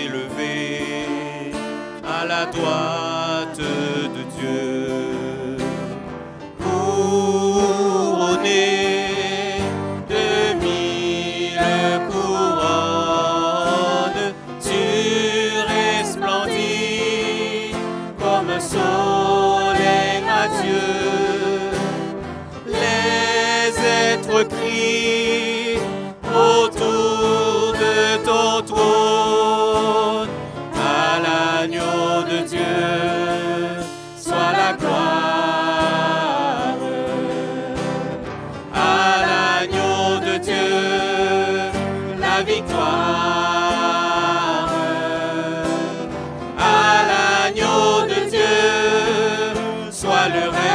Élevé à la droite de Dieu, couronné de mille couronnes, tu resplendis comme un soleil radieux. Les êtres crient autour de ton trône, à l'agneau de Dieu soit la gloire, à l'agneau de Dieu la victoire, à l'agneau de Dieu soit le règne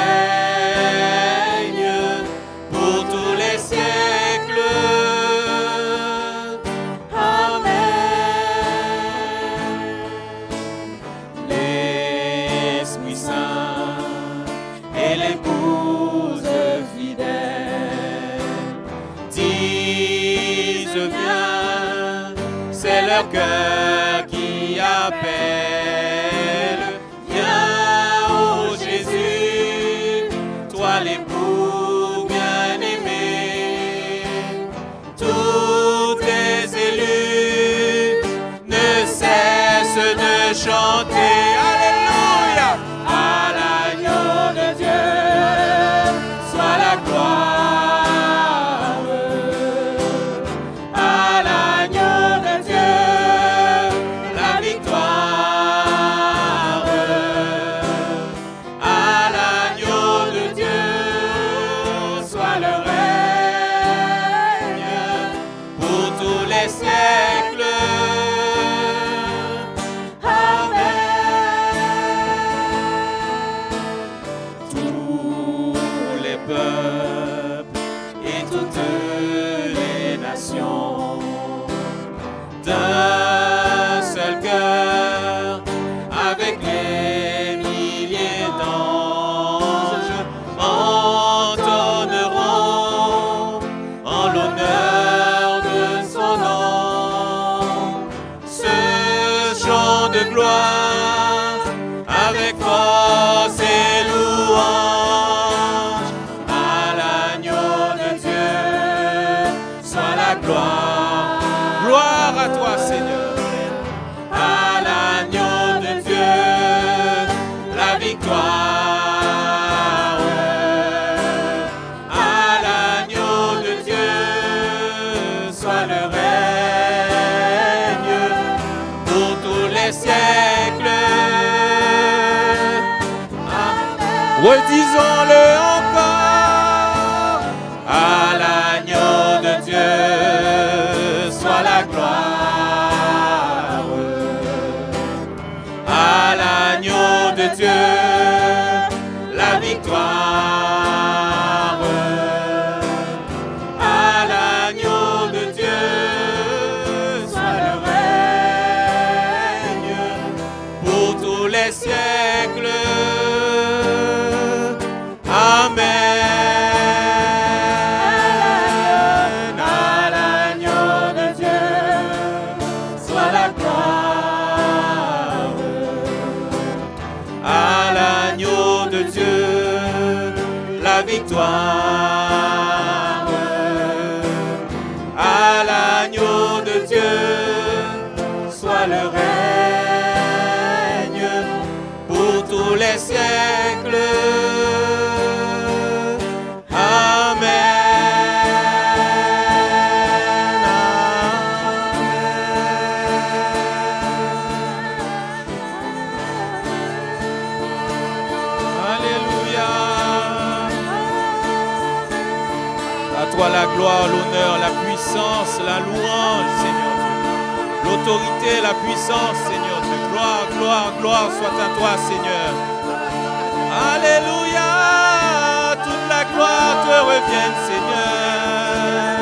pour tous les siècles. L'Esprit Saint et l'épouse fidèle disent viens, c'est leur cœur qui appelle. Viens, ô Jésus, toi l'époux bien-aimé, tous tes élus ne cessent de chanter. Alléluia! À l'agneau de Dieu soit la gloire, à l'agneau de Dieu la victoire, à l'agneau de Dieu soit le règne pour tous les siècles. Tous les peuples et toutes les nations d'un seul cœur, avec les milliers d'anges, entonneront en l'honneur de son nom ce chant de gloire avec force et louange. À l'agneau de Dieu soit la gloire. Gloire à toi, Seigneur. À l'agneau de Dieu la victoire. À l'agneau de Dieu soit le règne pour tous les siècles. Redisons-le encore. À l'agneau de Dieu soit la gloire. À l'agneau de Dieu la victoire. À l'agneau de Dieu soit le règne pour tous les siècles. Amen. À l'agneau de Dieu soit la gloire. À l'agneau de Dieu la victoire. À l'agneau de Dieu soit le règne pour tous les siècles. Toi la gloire, l'honneur, la puissance, la louange, Seigneur Dieu. L'autorité, la puissance, Seigneur Dieu. Gloire, gloire, gloire soit à toi, Seigneur. Alléluia. Toute la gloire te revienne, Seigneur.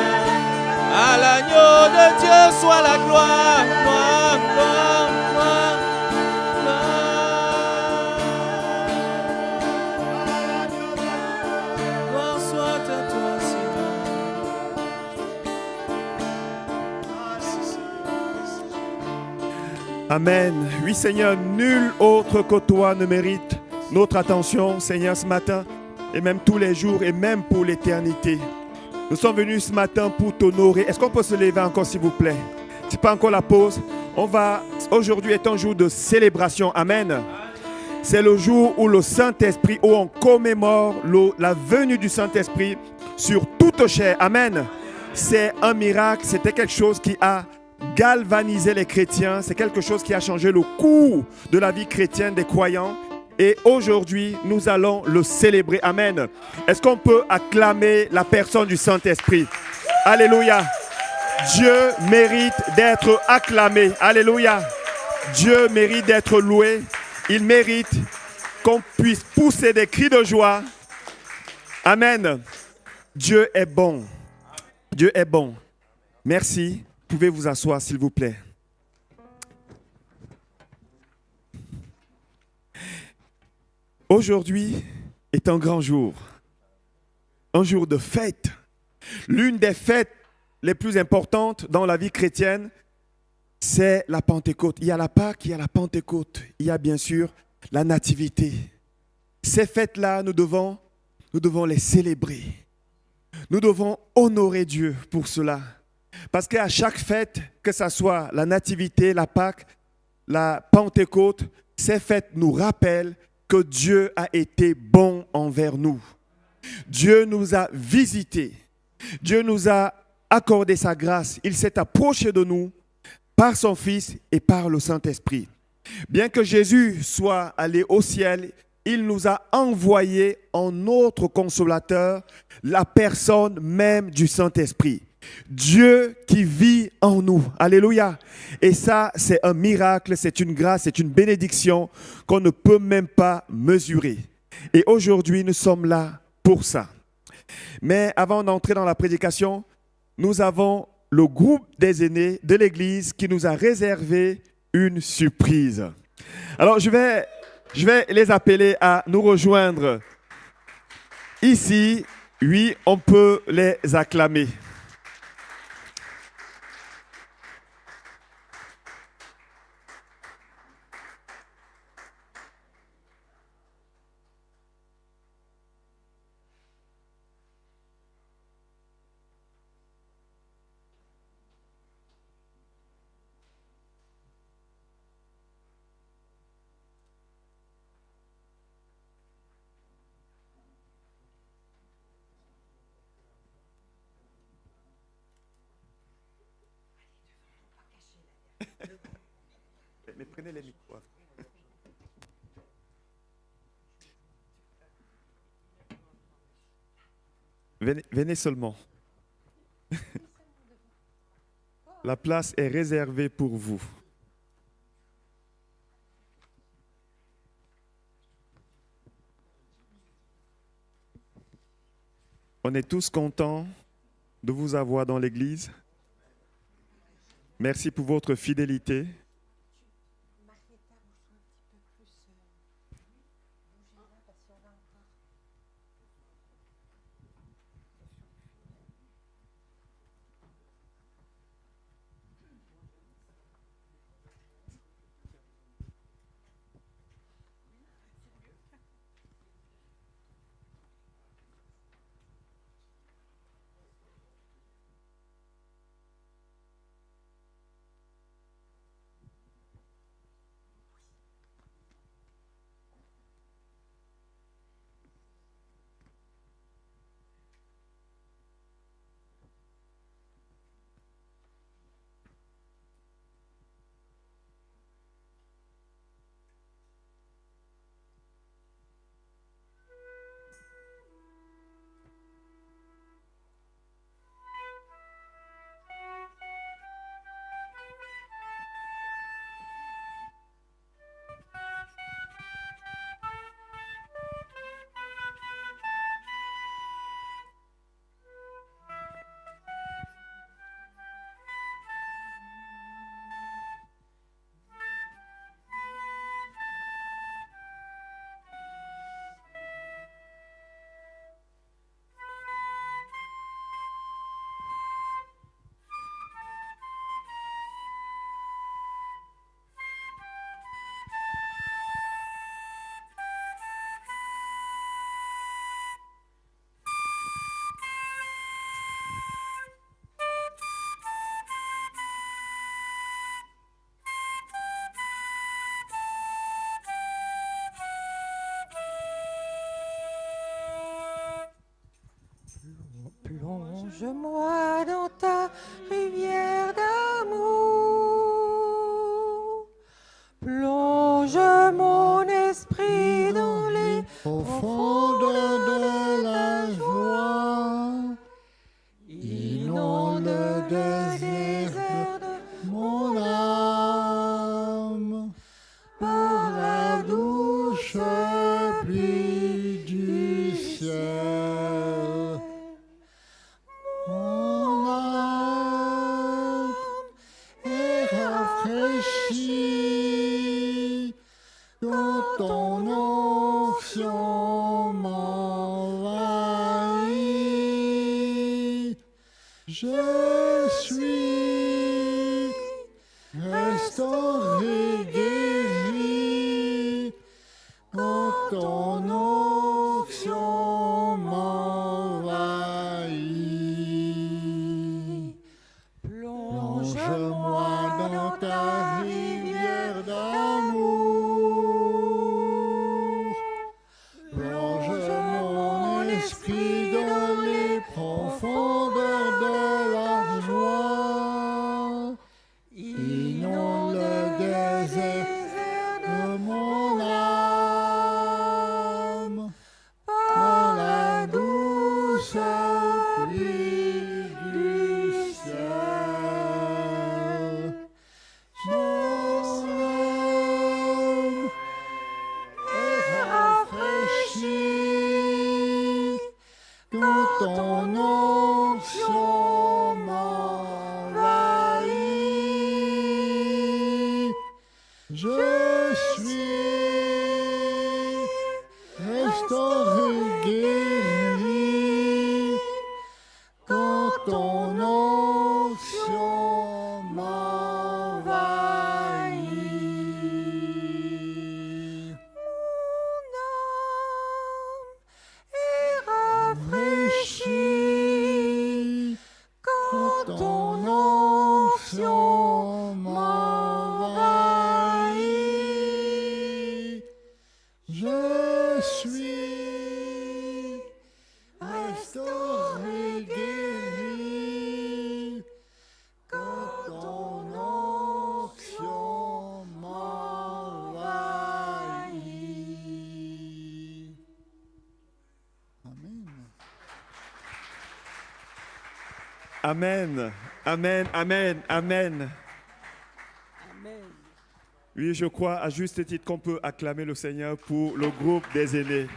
À l'agneau de Dieu soit la gloire, gloire, gloire, gloire, gloire. Amen. Oui, Seigneur, nul autre que toi ne mérite notre attention, Seigneur, ce matin, et même tous les jours, et même pour l'éternité. Nous sommes venus ce matin pour t'honorer. Est-ce qu'on peut se lever encore, s'il vous plaît? Ce n'est pas encore la pause. Aujourd'hui est un jour de célébration. Amen. C'est le jour où le Saint-Esprit, où on commémore la venue du Saint-Esprit sur toute chair. Amen. C'est un miracle, c'était quelque chose qui a galvanisé les chrétiens, c'est quelque chose qui a changé le cours de la vie chrétienne des croyants. Et aujourd'hui, nous allons le célébrer. Amen. Est-ce qu'on peut acclamer la personne du Saint-Esprit? Alléluia. Dieu mérite d'être acclamé. Alléluia. Dieu mérite d'être loué. Il mérite qu'on puisse pousser des cris de joie. Amen. Dieu est bon. Dieu est bon. Merci. Vous pouvez vous asseoir, s'il vous plaît. Aujourd'hui est un grand jour. Un jour de fête. L'une des fêtes les plus importantes dans la vie chrétienne, c'est la Pentecôte. Il y a la Pâque, il y a la Pentecôte. Il y a bien sûr la Nativité. Ces fêtes-là, nous devons les célébrer. Nous devons honorer Dieu pour cela. Parce qu'à chaque fête, que ce soit la Nativité, la Pâque, la Pentecôte, ces fêtes nous rappellent que Dieu a été bon envers nous. Dieu nous a visités. Dieu nous a accordé sa grâce. Il s'est approché de nous par son Fils et par le Saint-Esprit. Bien que Jésus soit allé au ciel, il nous a envoyé en notre consolateur, la personne même du Saint-Esprit. Dieu qui vit en nous. Alléluia. Et ça, c'est un miracle, c'est une grâce, c'est une bénédiction qu'on ne peut même pas mesurer. Et aujourd'hui, nous sommes là pour ça. Mais avant d'entrer dans la prédication, nous avons le groupe des aînés de l'Église qui nous a réservé une surprise. Alors, je vais les appeler à nous rejoindre ici. Oui, on peut les acclamer. Mais prenez les micros. Venez seulement. La place est réservée pour vous. On est tous contents de vous avoir dans l'Église. Merci pour votre fidélité. Plonge-moi dans ta rivière d'amour. Plonge mon esprit dans les profondeurs de la joie. Inonde le désert de mon âme par la douce pluie du ciel. Mon âme est rafraîchie quand ton onction m'envahit. Je suis restauré, guéri quand ton onction m'envahit. Plonge-moi dans ta rivière d'amour. Plonge mon esprit dans les profondeurs de la joie. Inonde le désert de mon âme par la douce pluie du ciel. Mon âme est rafraîchie quand ton onction m'envahit. Je suis restauré, guéri quand ton onction m'envahit. Mon âme est rafraîchie quand ton onction m'envahit. Je suis restauré, guéri quand ton onction m'envahit. Amen. Amen, amen, amen, amen. Oui, je crois à juste titre qu'on peut acclamer le Seigneur pour le groupe des aînés.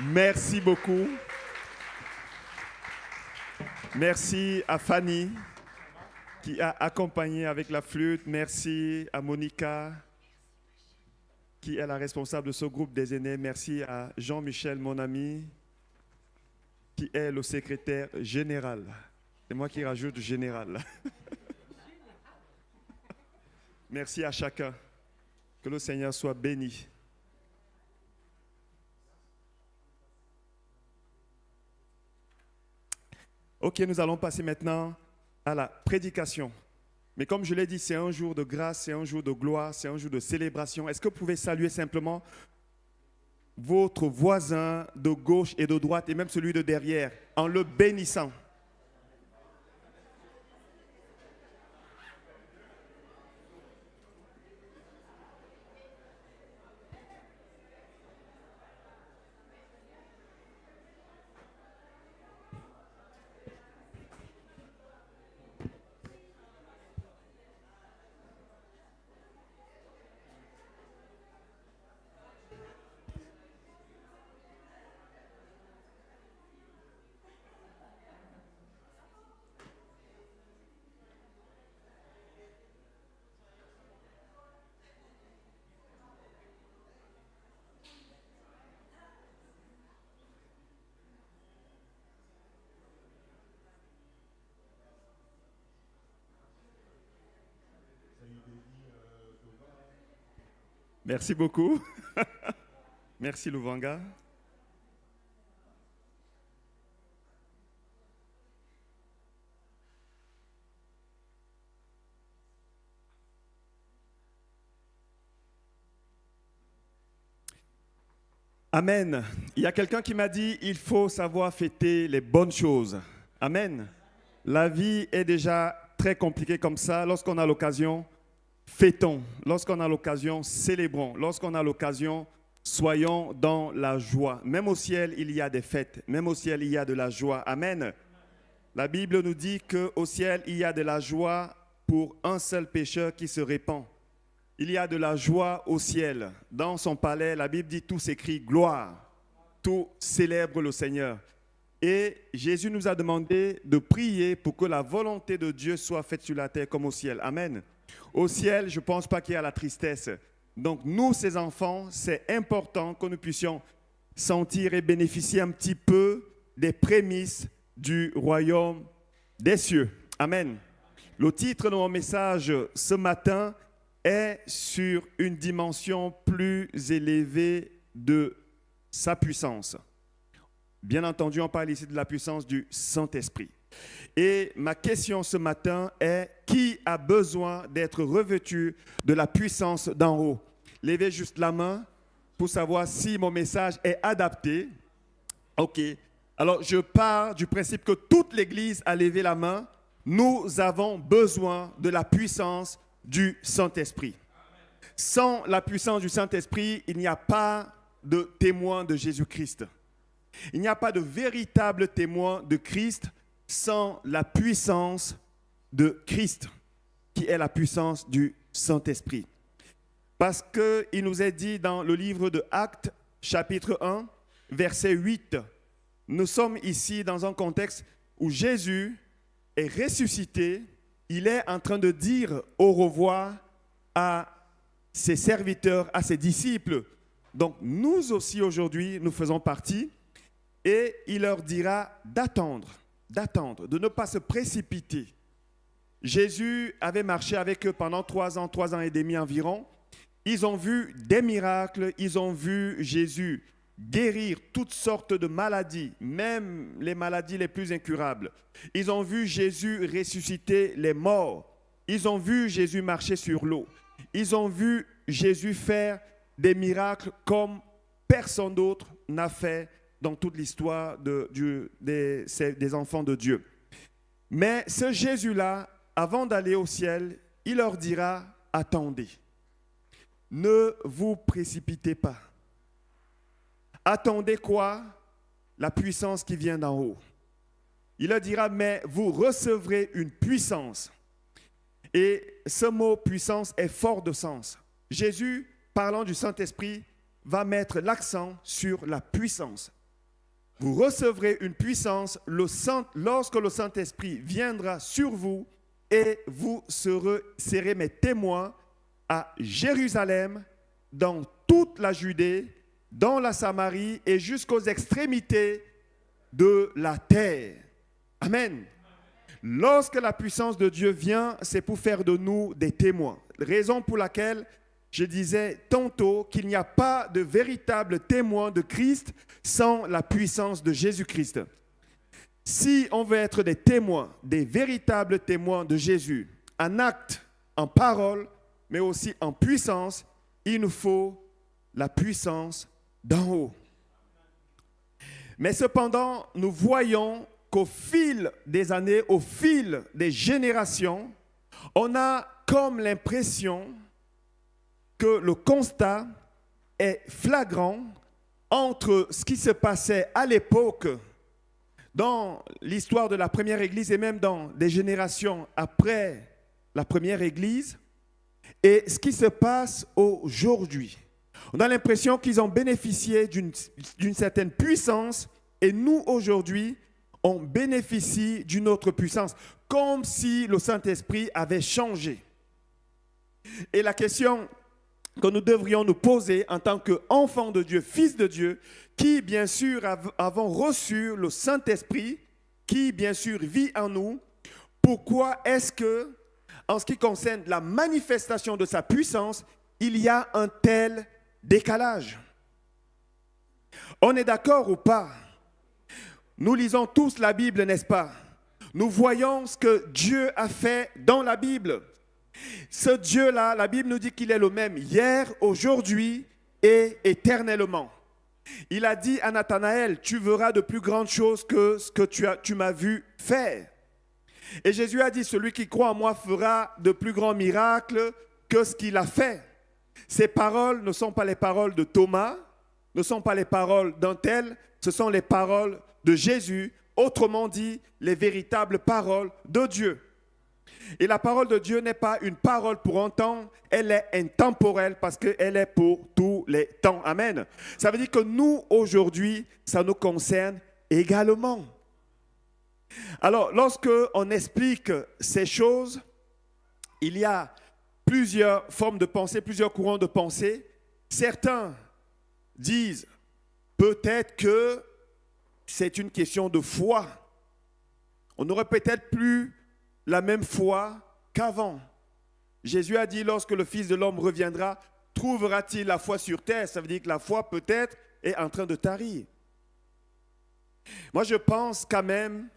Merci beaucoup. Merci à Fanny qui a accompagné avec la flûte. Merci à Monica qui est la responsable de ce groupe des aînés. Merci à Jean-Michel, mon ami, qui est le secrétaire général. C'est moi qui rajoute général. Merci à chacun. Que le Seigneur soit béni. Ok, nous allons passer maintenant à la prédication. Mais comme je l'ai dit, c'est un jour de grâce, c'est un jour de gloire, c'est un jour de célébration. Est-ce que vous pouvez saluer simplement votre voisin de gauche et de droite et même celui de derrière en le bénissant? Merci beaucoup. Merci Louvanga. Amen. Il y a quelqu'un qui m'a dit, il faut savoir fêter les bonnes choses. Amen. La vie est déjà très compliquée comme ça. Lorsqu'on a l'occasion, fêtons. Lorsqu'on a l'occasion, célébrons. Lorsqu'on a l'occasion, soyons dans la joie. Même au ciel, il y a des fêtes. Même au ciel, il y a de la joie. Amen. La Bible nous dit qu'au ciel, il y a de la joie pour un seul pécheur qui se répand. Il y a de la joie au ciel. Dans son palais, la Bible dit tout s'écrie gloire. Tout célèbre le Seigneur. Et Jésus nous a demandé de prier pour que la volonté de Dieu soit faite sur la terre comme au ciel. Amen. Au ciel, je ne pense pas qu'il y a la tristesse. Donc nous, ces enfants, c'est important que nous puissions sentir et bénéficier un petit peu des prémices du royaume des cieux. Amen. Le titre de mon message ce matin est sur une dimension plus élevée de sa puissance. Bien entendu, on parle ici de la puissance du Saint-Esprit. Et ma question ce matin est, qui a besoin d'être revêtu de la puissance d'en haut? Levez juste la main pour savoir si mon message est adapté. OK. Alors, je pars du principe que toute l'Église a levé la main. Nous avons besoin de la puissance du Saint-Esprit. Sans la puissance du Saint-Esprit, il n'y a pas de témoin de Jésus-Christ. Il n'y a pas de véritable témoin de Christ sans la puissance de Christ, qui est la puissance du Saint-Esprit. Parce qu'il nous est dit dans le livre de Actes, chapitre 1, verset 8, nous sommes ici dans un contexte où Jésus est ressuscité, il est en train de dire au revoir à ses serviteurs, à ses disciples. Donc nous aussi aujourd'hui, nous faisons partie. Et il leur dira d'attendre, de ne pas se précipiter. Jésus avait marché avec eux pendant 3 ans et demi environ. Ils ont vu des miracles, ils ont vu Jésus guérir toutes sortes de maladies, même les maladies les plus incurables. Ils ont vu Jésus ressusciter les morts. Ils ont vu Jésus marcher sur l'eau. Ils ont vu Jésus faire des miracles comme personne d'autre n'a fait dans toute l'histoire des enfants de Dieu. Mais ce Jésus-là, avant d'aller au ciel, il leur dira, attendez, ne vous précipitez pas. Attendez quoi? La puissance qui vient d'en haut. Il leur dira, mais vous recevrez une puissance. Et ce mot puissance est fort de sens. Jésus, parlant du Saint-Esprit, va mettre l'accent sur la puissance. Vous recevrez une puissance lorsque le Saint-Esprit viendra sur vous et vous serez mes témoins à Jérusalem, dans toute la Judée, dans la Samarie et jusqu'aux extrémités de la terre. Amen. Lorsque la puissance de Dieu vient, c'est pour faire de nous des témoins. Raison pour laquelle je disais tantôt qu'il n'y a pas de véritable témoin de Christ sans la puissance de Jésus-Christ. Si on veut être des témoins, des véritables témoins de Jésus, en acte, en parole, mais aussi en puissance, il nous faut la puissance d'en haut. Mais cependant, nous voyons qu'au fil des années, au fil des générations, on a comme l'impression que le constat est flagrant entre ce qui se passait à l'époque dans l'histoire de la première Église et même dans des générations après la première Église et ce qui se passe aujourd'hui. On a l'impression qu'ils ont bénéficié d'une certaine puissance et nous aujourd'hui, on bénéficie d'une autre puissance, comme si le Saint-Esprit avait changé. Et la question que nous devrions nous poser en tant qu'enfants de Dieu, fils de Dieu, qui bien sûr avons reçu le Saint-Esprit, qui bien sûr vit en nous, pourquoi est-ce que, en ce qui concerne la manifestation de sa puissance, il y a un tel décalage? On est d'accord ou pas? Nous lisons tous la Bible, n'est-ce pas? Nous voyons ce que Dieu a fait dans la Bible. Ce Dieu-là, la Bible nous dit qu'il est le même hier, aujourd'hui et éternellement. Il a dit à Nathanaël, tu verras de plus grandes choses que ce que tu m'as vu faire. Et Jésus a dit, celui qui croit en moi fera de plus grands miracles que ce qu'il a fait. Ces paroles ne sont pas les paroles de Thomas, ne sont pas les paroles d'un tel, ce sont les paroles de Jésus, autrement dit, les véritables paroles de Dieu. Et la parole de Dieu n'est pas une parole pour un temps, elle est intemporelle parce qu'elle est pour tous les temps. Amen. Ça veut dire que nous, aujourd'hui, ça nous concerne également. Alors, lorsque on explique ces choses, il y a plusieurs formes de pensée, plusieurs courants de pensée. Certains disent peut-être que c'est une question de foi. On n'aurait peut-être plus la même foi qu'avant. Jésus a dit, lorsque le Fils de l'homme reviendra, trouvera-t-il la foi sur terre? Ça veut dire que la foi peut-être est en train de tarir. Moi, je pense quand même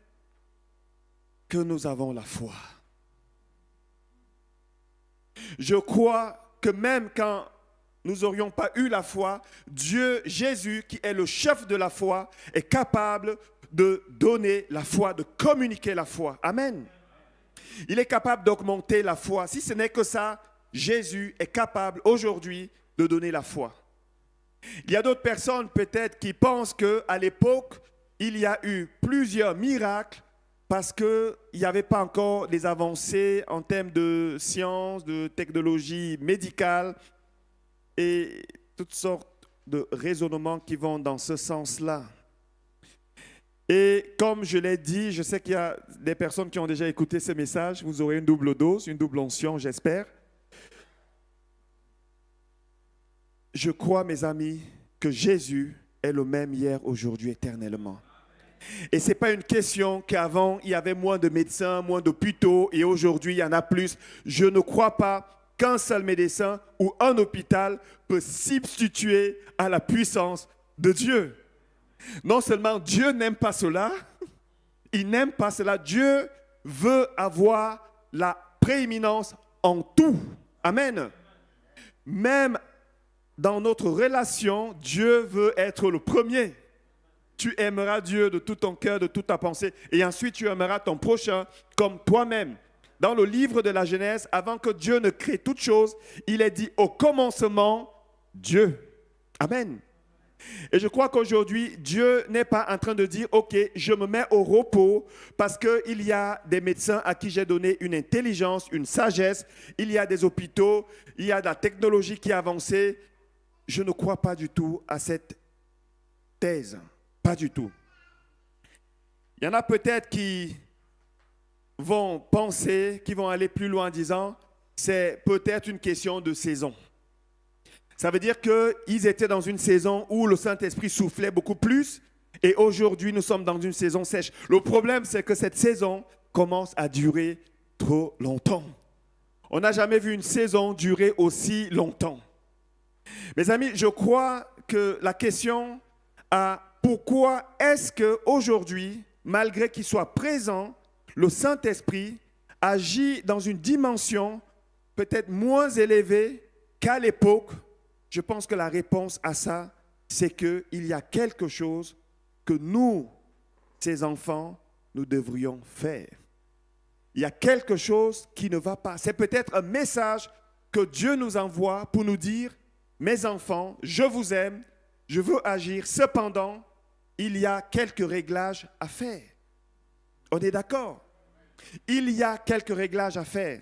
que nous avons la foi. Je crois que même quand nous n'aurions pas eu la foi, Dieu, Jésus, qui est le chef de la foi, est capable de donner la foi, de communiquer la foi. Amen. Il est capable d'augmenter la foi. Si ce n'est que ça, Jésus est capable aujourd'hui de donner la foi. Il y a d'autres personnes peut-être qui pensent qu'à l'époque, il y a eu plusieurs miracles parce qu'il n'y avait pas encore des avancées en termes de science, de technologie médicale et toutes sortes de raisonnements qui vont dans ce sens-là. Et comme je l'ai dit, je sais qu'il y a des personnes qui ont déjà écouté ce message. Vous aurez une double dose, une double onction, j'espère. Je crois, mes amis, que Jésus est le même hier, aujourd'hui, éternellement. Et ce n'est pas une question qu'avant, il y avait moins de médecins, moins d'hôpitaux, et aujourd'hui, il y en a plus. Je ne crois pas qu'un seul médecin ou un hôpital peut substituer à la puissance de Dieu. Non seulement Dieu n'aime pas cela, il n'aime pas cela. Dieu veut avoir la prééminence en tout. Amen. Même dans notre relation, Dieu veut être le premier. Tu aimeras Dieu de tout ton cœur, de toute ta pensée, et ensuite tu aimeras ton prochain comme toi-même. Dans le livre de la Genèse, avant que Dieu ne crée toute chose, il est dit au commencement, Dieu. Amen. Et je crois qu'aujourd'hui, Dieu n'est pas en train de dire, ok, je me mets au repos parce qu'il y a des médecins à qui j'ai donné une intelligence, une sagesse, il y a des hôpitaux, il y a de la technologie qui a avancé. Je ne crois pas du tout à cette thèse, pas du tout. Il y en a peut-être qui vont penser, qui vont aller plus loin en disant, c'est peut-être une question de saison. Ça veut dire qu'ils étaient dans une saison où le Saint-Esprit soufflait beaucoup plus et aujourd'hui nous sommes dans une saison sèche. Le problème c'est que cette saison commence à durer trop longtemps. On n'a jamais vu une saison durer aussi longtemps. Mes amis, je crois que la question à pourquoi est-ce qu'aujourd'hui, malgré qu'il soit présent, le Saint-Esprit agit dans une dimension peut-être moins élevée qu'à l'époque. Je pense que la réponse à ça, c'est qu'il y a quelque chose que nous, ces enfants, nous devrions faire. Il y a quelque chose qui ne va pas. C'est peut-être un message que Dieu nous envoie pour nous dire, mes enfants, je vous aime, je veux agir. Cependant, il y a quelques réglages à faire. On est d'accord? Il y a quelques réglages à faire.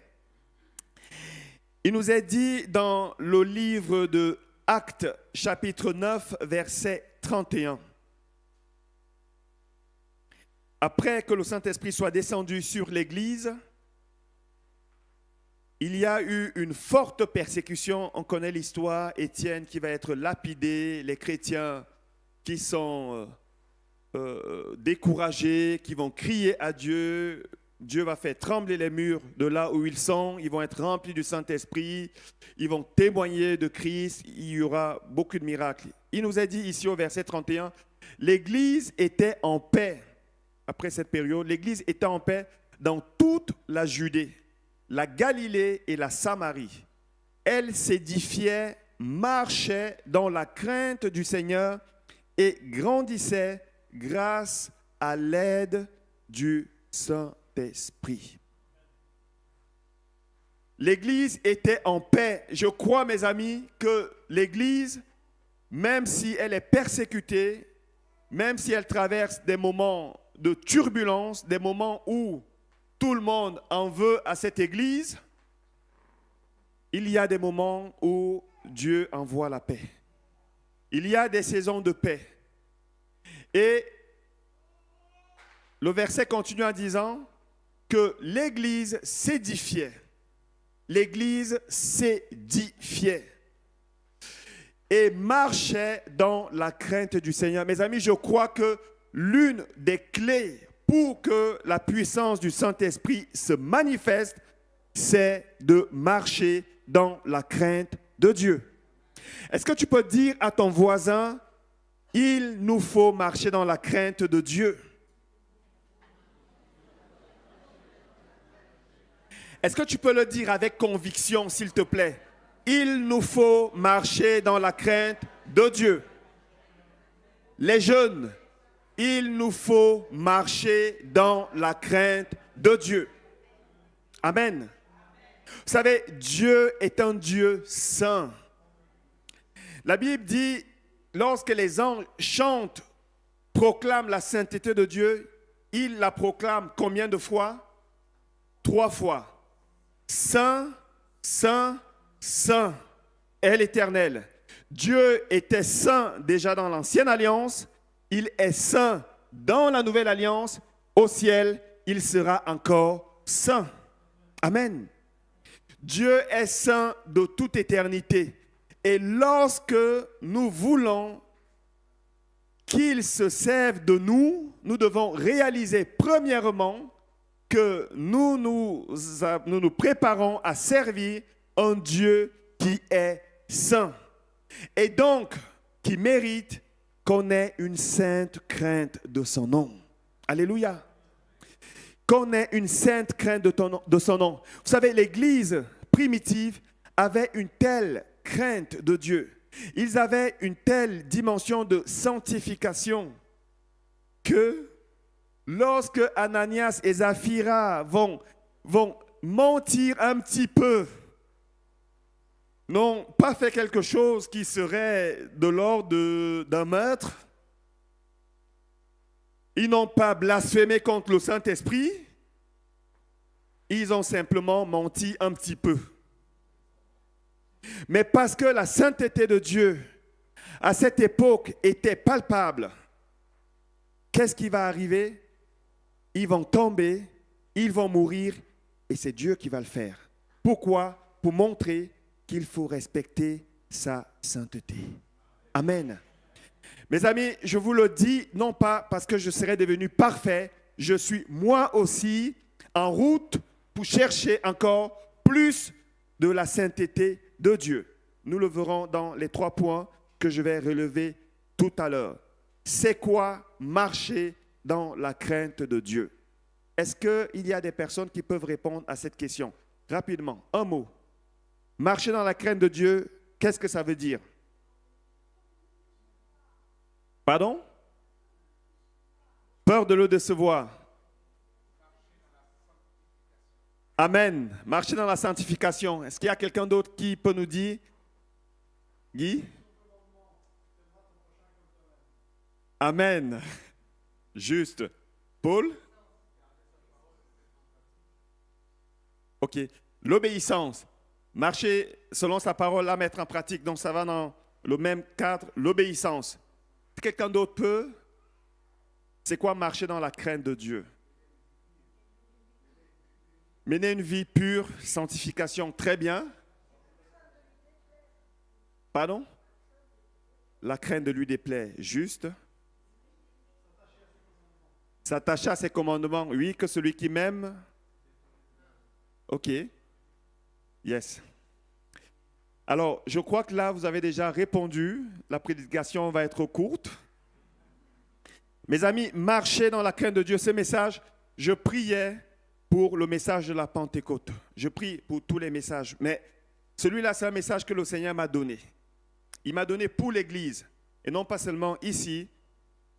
Il nous est dit dans le livre de Actes, chapitre 9, verset 31. Après que le Saint-Esprit soit descendu sur l'Église, il y a eu une forte persécution. On connaît l'histoire, Étienne qui va être lapidé, les chrétiens qui sont découragés, qui vont crier à Dieu. Dieu va faire trembler les murs de là où ils sont. Ils vont être remplis du Saint-Esprit. Ils vont témoigner de Christ. Il y aura beaucoup de miracles. Il nous est dit ici au verset 31, l'Église était en paix. Après cette période, l'Église était en paix dans toute la Judée, la Galilée et la Samarie. Elle s'édifiait, marchait dans la crainte du Seigneur et grandissait grâce à l'aide du Saint-Esprit. Saint-Esprit. L'Église était en paix. Je crois, mes amis, que l'Église, même si elle est persécutée, même si elle traverse des moments de turbulence, des moments où tout le monde en veut à cette Église, il y a des moments où Dieu envoie la paix. Il y a des saisons de paix. Et le verset continue en disant que l'Église s'édifiait. L'Église s'édifiait et marchait dans la crainte du Seigneur. Mes amis, je crois que l'une des clés pour que la puissance du Saint-Esprit se manifeste, c'est de marcher dans la crainte de Dieu. Est-ce que tu peux dire à ton voisin, il nous faut marcher dans la crainte de Dieu? Est-ce que tu peux le dire avec conviction, s'il te plaît? Il nous faut marcher dans la crainte de Dieu. Les jeunes, il nous faut marcher dans la crainte de Dieu. Amen. Vous savez, Dieu est un Dieu saint. La Bible dit, lorsque les anges chantent, proclament la sainteté de Dieu, ils la proclament combien de fois? 3 fois. Saint, saint, saint est l'Éternel. Dieu était saint déjà dans l'Ancienne Alliance. Il est saint dans la Nouvelle Alliance. Au ciel, il sera encore saint. Amen. Dieu est saint de toute éternité. Et lorsque nous voulons qu'il se serve de nous, nous devons réaliser premièrement que nous nous préparons à servir un Dieu qui est saint. Et donc, qui mérite qu'on ait une sainte crainte de son nom. Alléluia. Qu'on ait une sainte crainte de son nom. Vous savez, l'Église primitive avait une telle crainte de Dieu. Ils avaient une telle dimension de sanctification que lorsque Ananias et Saphira vont mentir un petit peu, n'ont pas fait quelque chose qui serait de l'ordre d'un meurtre, ils n'ont pas blasphémé contre le Saint-Esprit, ils ont simplement menti un petit peu. Mais parce que la sainteté de Dieu, à cette époque, était palpable, qu'est-ce qui va arriver? Ils vont tomber, ils vont mourir, et c'est Dieu qui va le faire. Pourquoi? Pour montrer qu'il faut respecter sa sainteté. Amen. Mes amis, je vous le dis, non pas parce que je serai devenu parfait, je suis moi aussi en route pour chercher encore plus de la sainteté de Dieu. Nous le verrons dans les 3 points que je vais relever tout à l'heure. C'est quoi marcher dans la crainte de Dieu? Est-ce qu'il y a des personnes qui peuvent répondre à cette question? Rapidement, un mot. Marcher dans la crainte de Dieu, qu'est-ce que ça veut dire? Pardon? Peur de le décevoir. Amen. Marcher dans la sanctification. Est-ce qu'il y a quelqu'un d'autre qui peut nous dire? Guy? Amen. Juste. Paul? Ok. L'obéissance. Marcher selon sa parole, la mettre en pratique. Donc ça va dans le même cadre, l'obéissance. Quelqu'un d'autre peut? C'est quoi marcher dans la crainte de Dieu? Mener une vie pure, sanctification, très bien. Pardon? La crainte de lui déplaît, juste. S'attacher à ses commandements, oui, que celui qui m'aime. Ok. Yes. Alors, je crois que là, vous avez déjà répondu. La prédication va être courte. Mes amis, marchez dans la crainte de Dieu. Ce message, je priais pour le message de la Pentecôte. Je prie pour tous les messages. Mais celui-là, c'est un message que le Seigneur m'a donné. Il m'a donné pour l'Église. Et non pas seulement ici.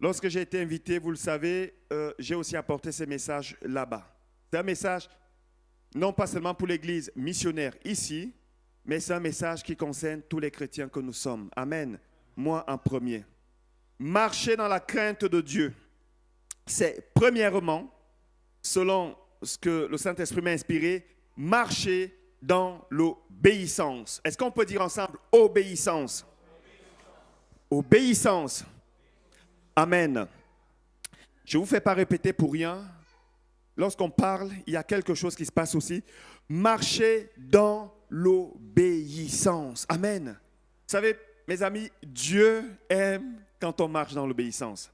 Lorsque j'ai été invité, vous le savez, j'ai aussi apporté ces messages là-bas. C'est un message non pas seulement pour l'Église missionnaire ici, mais c'est un message qui concerne tous les chrétiens que nous sommes. Amen. Moi en premier. Marcher dans la crainte de Dieu, c'est premièrement, selon ce que le Saint-Esprit m'a inspiré, marcher dans l'obéissance. Est-ce qu'on peut dire ensemble obéissance? Obéissance. Amen. Je ne vous fais pas répéter pour rien. Lorsqu'on parle, il y a quelque chose qui se passe aussi. Marcher dans l'obéissance. Amen. Vous savez, mes amis, Dieu aime quand on marche dans l'obéissance.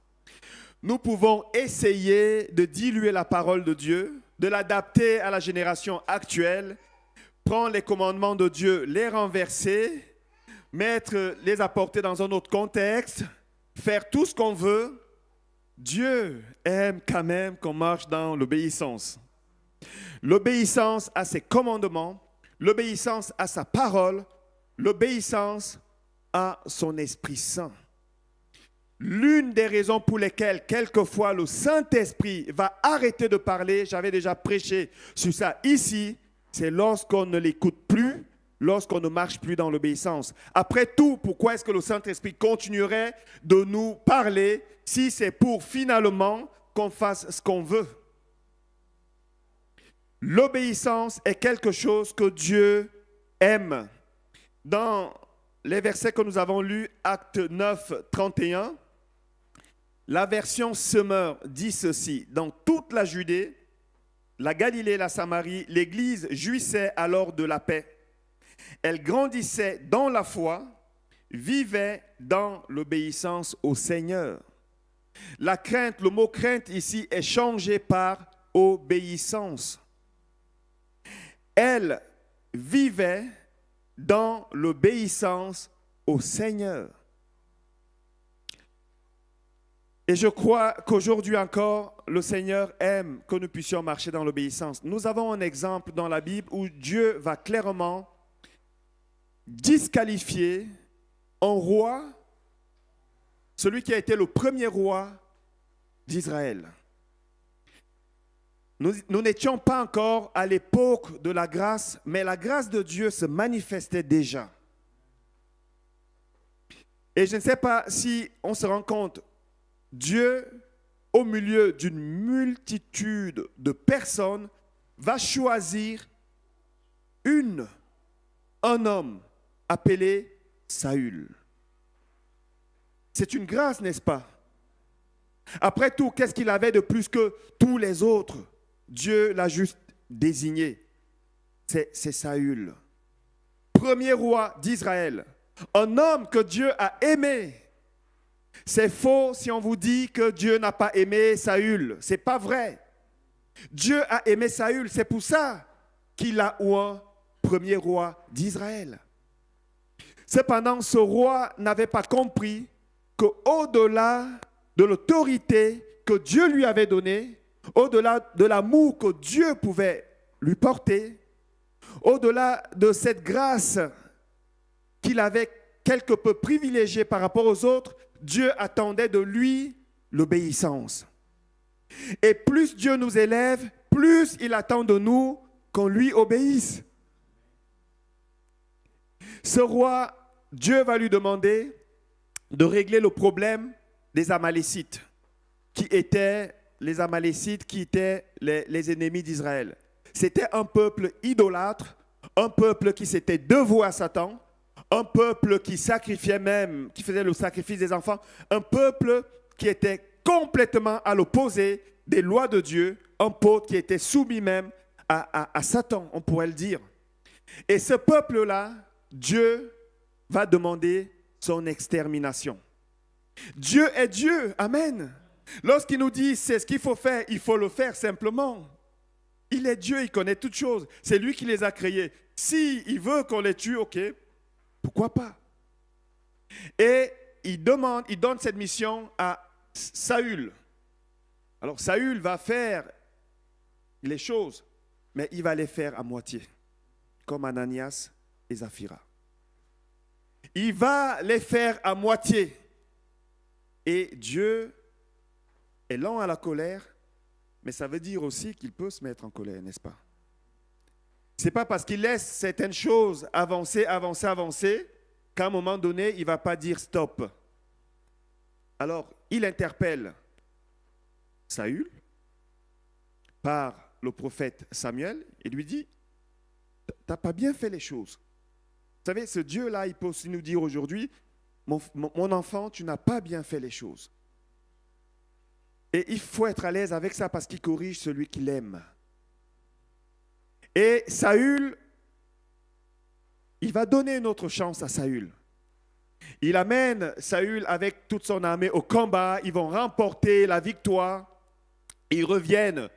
Nous pouvons essayer de diluer la parole de Dieu, de l'adapter à la génération actuelle, prendre les commandements de Dieu, les renverser, les apporter dans un autre contexte, faire tout ce qu'on veut. Dieu aime quand même qu'on marche dans l'obéissance. L'obéissance à ses commandements, l'obéissance à sa parole, l'obéissance à son Esprit Saint. L'une des raisons pour lesquelles, quelquefois, le Saint-Esprit va arrêter de parler, j'avais déjà prêché sur ça ici, c'est lorsqu'on ne l'écoute plus, lorsqu'on ne marche plus dans l'obéissance. Après tout, pourquoi est-ce que le Saint-Esprit continuerait de nous parler si c'est pour finalement qu'on fasse ce qu'on veut? L'obéissance est quelque chose que Dieu aime. Dans les versets que nous avons lus, Acte 9, 31, la version Semeur dit ceci: dans toute la Judée, la Galilée et la Samarie, l'Église jouissait alors de la paix. Elle grandissait dans la foi, vivait dans l'obéissance au Seigneur. La crainte, le mot crainte ici est changé par obéissance. Elle vivait dans l'obéissance au Seigneur. Et je crois qu'aujourd'hui encore, le Seigneur aime que nous puissions marcher dans l'obéissance. Nous avons un exemple dans la Bible où Dieu va clairement disqualifier un roi, celui qui a été le premier roi d'Israël. Nous n'étions pas encore à l'époque de la grâce, mais la grâce de Dieu se manifestait déjà. Et je ne sais pas si on se rend compte, Dieu, au milieu d'une multitude de personnes, va choisir un homme appelé Saül. C'est une grâce, n'est-ce pas? Après tout, qu'est-ce qu'il avait de plus que tous les autres? Dieu l'a juste désigné. C'est Saül, premier roi d'Israël. Un homme que Dieu a aimé. C'est faux si on vous dit que Dieu n'a pas aimé Saül. Ce n'est pas vrai. Dieu a aimé Saül. C'est pour ça qu'il a oint premier roi d'Israël. Cependant, ce roi n'avait pas compris qu'au-delà de l'autorité que Dieu lui avait donnée, au-delà de l'amour que Dieu pouvait lui porter, au-delà de cette grâce qu'il avait quelque peu privilégiée par rapport aux autres, Dieu attendait de lui l'obéissance. Et plus Dieu nous élève, plus il attend de nous qu'on lui obéisse. Ce roi, Dieu va lui demander de régler le problème des Amalécites, qui étaient les ennemis d'Israël. C'était un peuple idolâtre, un peuple qui s'était dévoué à Satan, un peuple qui sacrifiait même, qui faisait le sacrifice des enfants, un peuple qui était complètement à l'opposé des lois de Dieu, un peuple qui était soumis même à Satan, on pourrait le dire. Et ce peuple-là, Dieu va demander son extermination. Dieu est Dieu, amen. Lorsqu'il nous dit c'est ce qu'il faut faire, il faut le faire simplement. Il est Dieu, il connaît toutes choses. C'est lui qui les a créés. S'il veut qu'on les tue, ok, pourquoi pas? Et il donne cette mission à Saül. Alors Saül va faire les choses, mais il va les faire à moitié, comme Ananias et Saphira. Il va les faire à moitié. Et Dieu est lent à la colère, Mais ça veut dire aussi qu'il peut se mettre en colère, n'est-ce pas? Ce n'est pas parce qu'il laisse certaines choses avancer, avancer, avancer, qu'à un moment donné, il ne va pas dire stop. Alors, il interpelle Saül par le prophète Samuel et lui dit, tu n'as pas bien fait les choses. Vous savez, ce Dieu-là, il peut aussi nous dire aujourd'hui, mon enfant, tu n'as pas bien fait les choses. Et il faut être à l'aise avec ça parce qu'il corrige celui qu'il aime. Et Saül, il va donner une autre chance à Saül. Il amène Saül avec toute son armée au combat. Ils vont remporter la victoire. Ils reviennent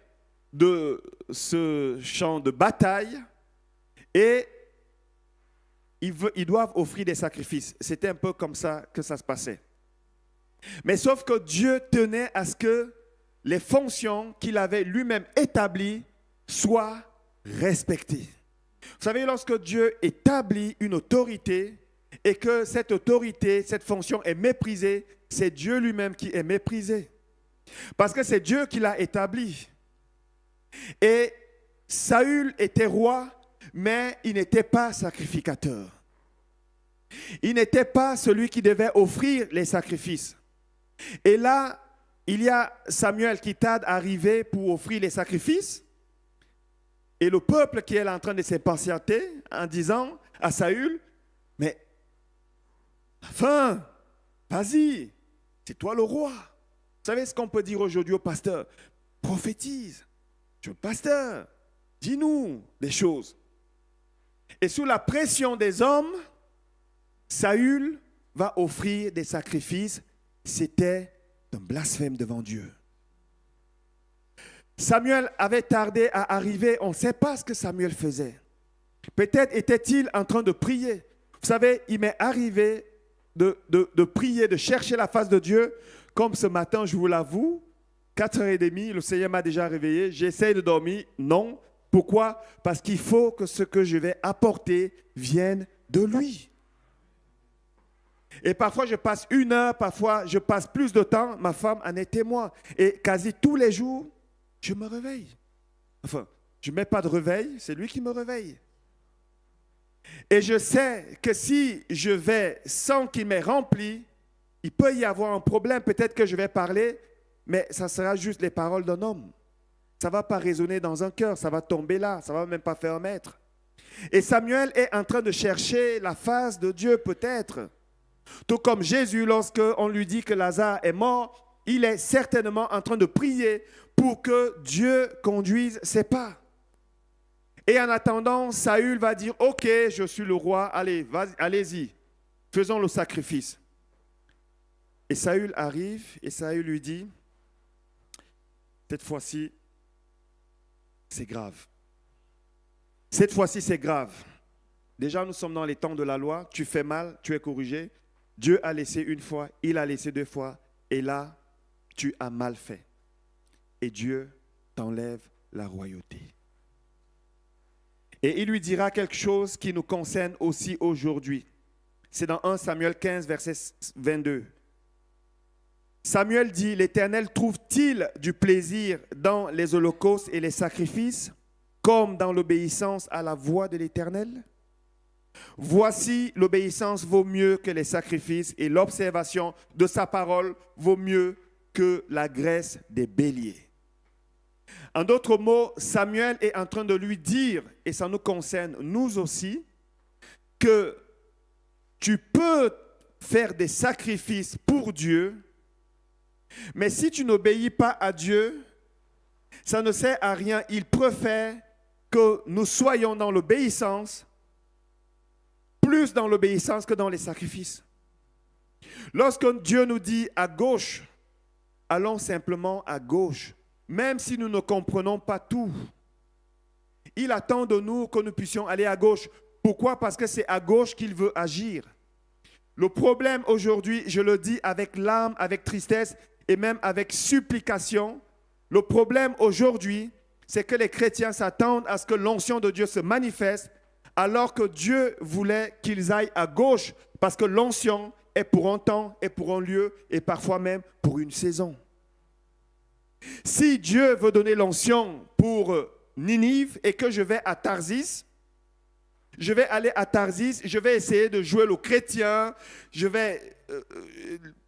de ce champ de bataille et ils doivent offrir des sacrifices. C'était un peu comme ça que ça se passait. Mais sauf que Dieu tenait à ce que les fonctions qu'il avait lui-même établies soient respectées. Vous savez, lorsque Dieu établit une autorité et que cette autorité, cette fonction est méprisée, c'est Dieu lui-même qui est méprisé. Parce que c'est Dieu qui l'a établi. Et Saül était roi, mais il n'était pas sacrificateur. Il n'était pas celui qui devait offrir les sacrifices. Et là, il y a Samuel qui tarde à arriver pour offrir les sacrifices. Et le peuple qui est en train de s'impatienter en disant à Saül, mais enfin, vas-y, c'est toi le roi. Vous savez ce qu'on peut dire aujourd'hui au pasteur? Prophétise. Tu es pasteur, dis-nous des choses. Et sous la pression des hommes, Saül va offrir des sacrifices. C'était un blasphème devant Dieu. Samuel avait tardé à arriver. On ne sait pas ce que Samuel faisait. Peut-être était-il en train de prier. Vous savez, il m'est arrivé de prier, de chercher la face de Dieu. Comme ce matin, je vous l'avoue, 4h30, le Seigneur m'a déjà réveillé. J'essaie de dormir. Non. Pourquoi? Parce qu'il faut que ce que je vais apporter vienne de lui. Et parfois, je passe 1 heure, parfois, je passe plus de temps. Ma femme en est témoin. Et quasi tous les jours, je me réveille. Enfin, je ne mets pas de réveil, c'est lui qui me réveille. Et je sais que si je vais sans qu'il m'ait rempli, il peut y avoir un problème. Peut-être que je vais parler, mais ça sera juste les paroles d'un homme. Ça ne va pas résonner dans un cœur, ça va tomber là, ça ne va même pas faire un mètre. Et Samuel est en train de chercher la face de Dieu peut-être. Tout comme Jésus, lorsqu'on lui dit que Lazare est mort, il est certainement en train de prier pour que Dieu conduise ses pas. Et en attendant, Saül va dire, ok, je suis le roi, allez, allez-y, faisons le sacrifice. Et Saül arrive et Saül lui dit, cette fois-ci, c'est grave. Cette fois-ci, c'est grave. Déjà, nous sommes dans les temps de la loi, tu fais mal, tu es corrigé. Dieu a laissé 1 fois, il a laissé 2 fois, et là, tu as mal fait. Et Dieu t'enlève la royauté. Et il lui dira quelque chose qui nous concerne aussi aujourd'hui. C'est dans 1 Samuel 15, verset 22. Samuel dit, l'Éternel trouve-t-il du plaisir dans les holocaustes et les sacrifices, comme dans l'obéissance à la voix de l'Éternel? Voici, l'obéissance vaut mieux que les sacrifices et l'observation de sa parole vaut mieux que la graisse des béliers. En d'autres mots, Samuel est en train de lui dire, et ça nous concerne nous aussi, que tu peux faire des sacrifices pour Dieu, mais si tu n'obéis pas à Dieu, ça ne sert à rien. Il préfère que nous soyons dans l'obéissance, plus dans l'obéissance que dans les sacrifices. Lorsque Dieu nous dit à gauche, allons simplement à gauche, même si nous ne comprenons pas tout. Il attend de nous que nous puissions aller à gauche. Pourquoi? Parce que c'est à gauche qu'il veut agir. Le problème aujourd'hui, je le dis avec larmes, avec tristesse et même avec supplication, le problème aujourd'hui, c'est que les chrétiens s'attendent à ce que l'onction de Dieu se manifeste, alors que Dieu voulait qu'ils aillent à gauche, parce que l'onction est pour un temps, est pour un lieu, et parfois même pour une saison. Si Dieu veut donner l'onction pour Ninive et que je vais à Tarsis, je vais aller à Tarsis, je vais essayer de jouer le chrétien, je vais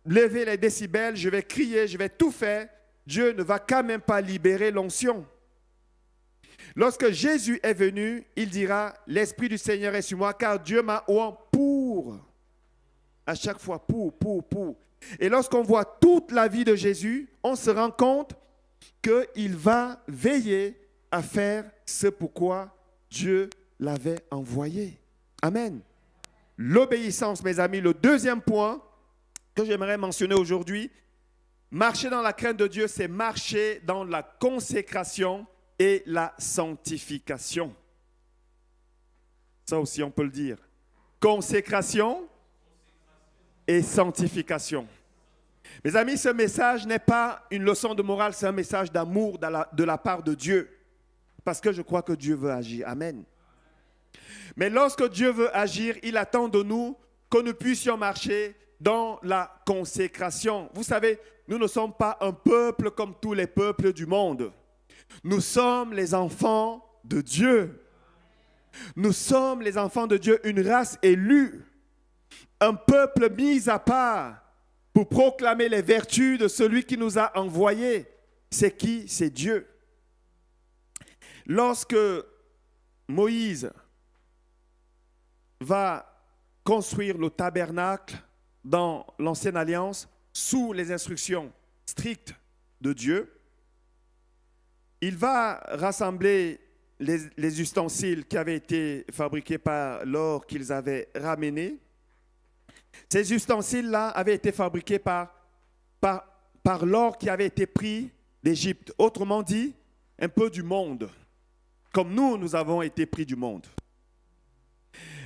lever les décibels, je vais crier, je vais tout faire. Dieu ne va quand même pas libérer l'onction. Lorsque Jésus est venu, il dira, l'Esprit du Seigneur est sur moi, car Dieu m'a oint pour. À chaque fois, pour. Et lorsqu'on voit toute la vie de Jésus, on se rend compte qu'il va veiller à faire ce pourquoi Dieu l'avait envoyé. Amen. L'obéissance, mes amis, le deuxième point que j'aimerais mentionner aujourd'hui, marcher dans la crainte de Dieu, c'est marcher dans la consécration et la sanctification. Ça aussi, on peut le dire. Consécration et sanctification. Mes amis, ce message n'est pas une leçon de morale, c'est un message d'amour de la part de Dieu. Parce que je crois que Dieu veut agir. Amen. Mais lorsque Dieu veut agir, il attend de nous que nous puissions marcher dans la consécration. Vous savez, nous ne sommes pas un peuple comme tous les peuples du monde. Nous sommes les enfants de Dieu. Nous sommes les enfants de Dieu, une race élue, un peuple mis à part pour proclamer les vertus de celui qui nous a envoyés. C'est qui? C'est Dieu. Lorsque Moïse va construire le tabernacle dans l'Ancienne Alliance sous les instructions strictes de Dieu, il va rassembler les ustensiles qui avaient été fabriqués par l'or qu'ils avaient ramené. Ces ustensiles-là avaient été fabriqués par l'or qui avait été pris d'Égypte. Autrement dit, un peu du monde, comme nous avons été pris du monde.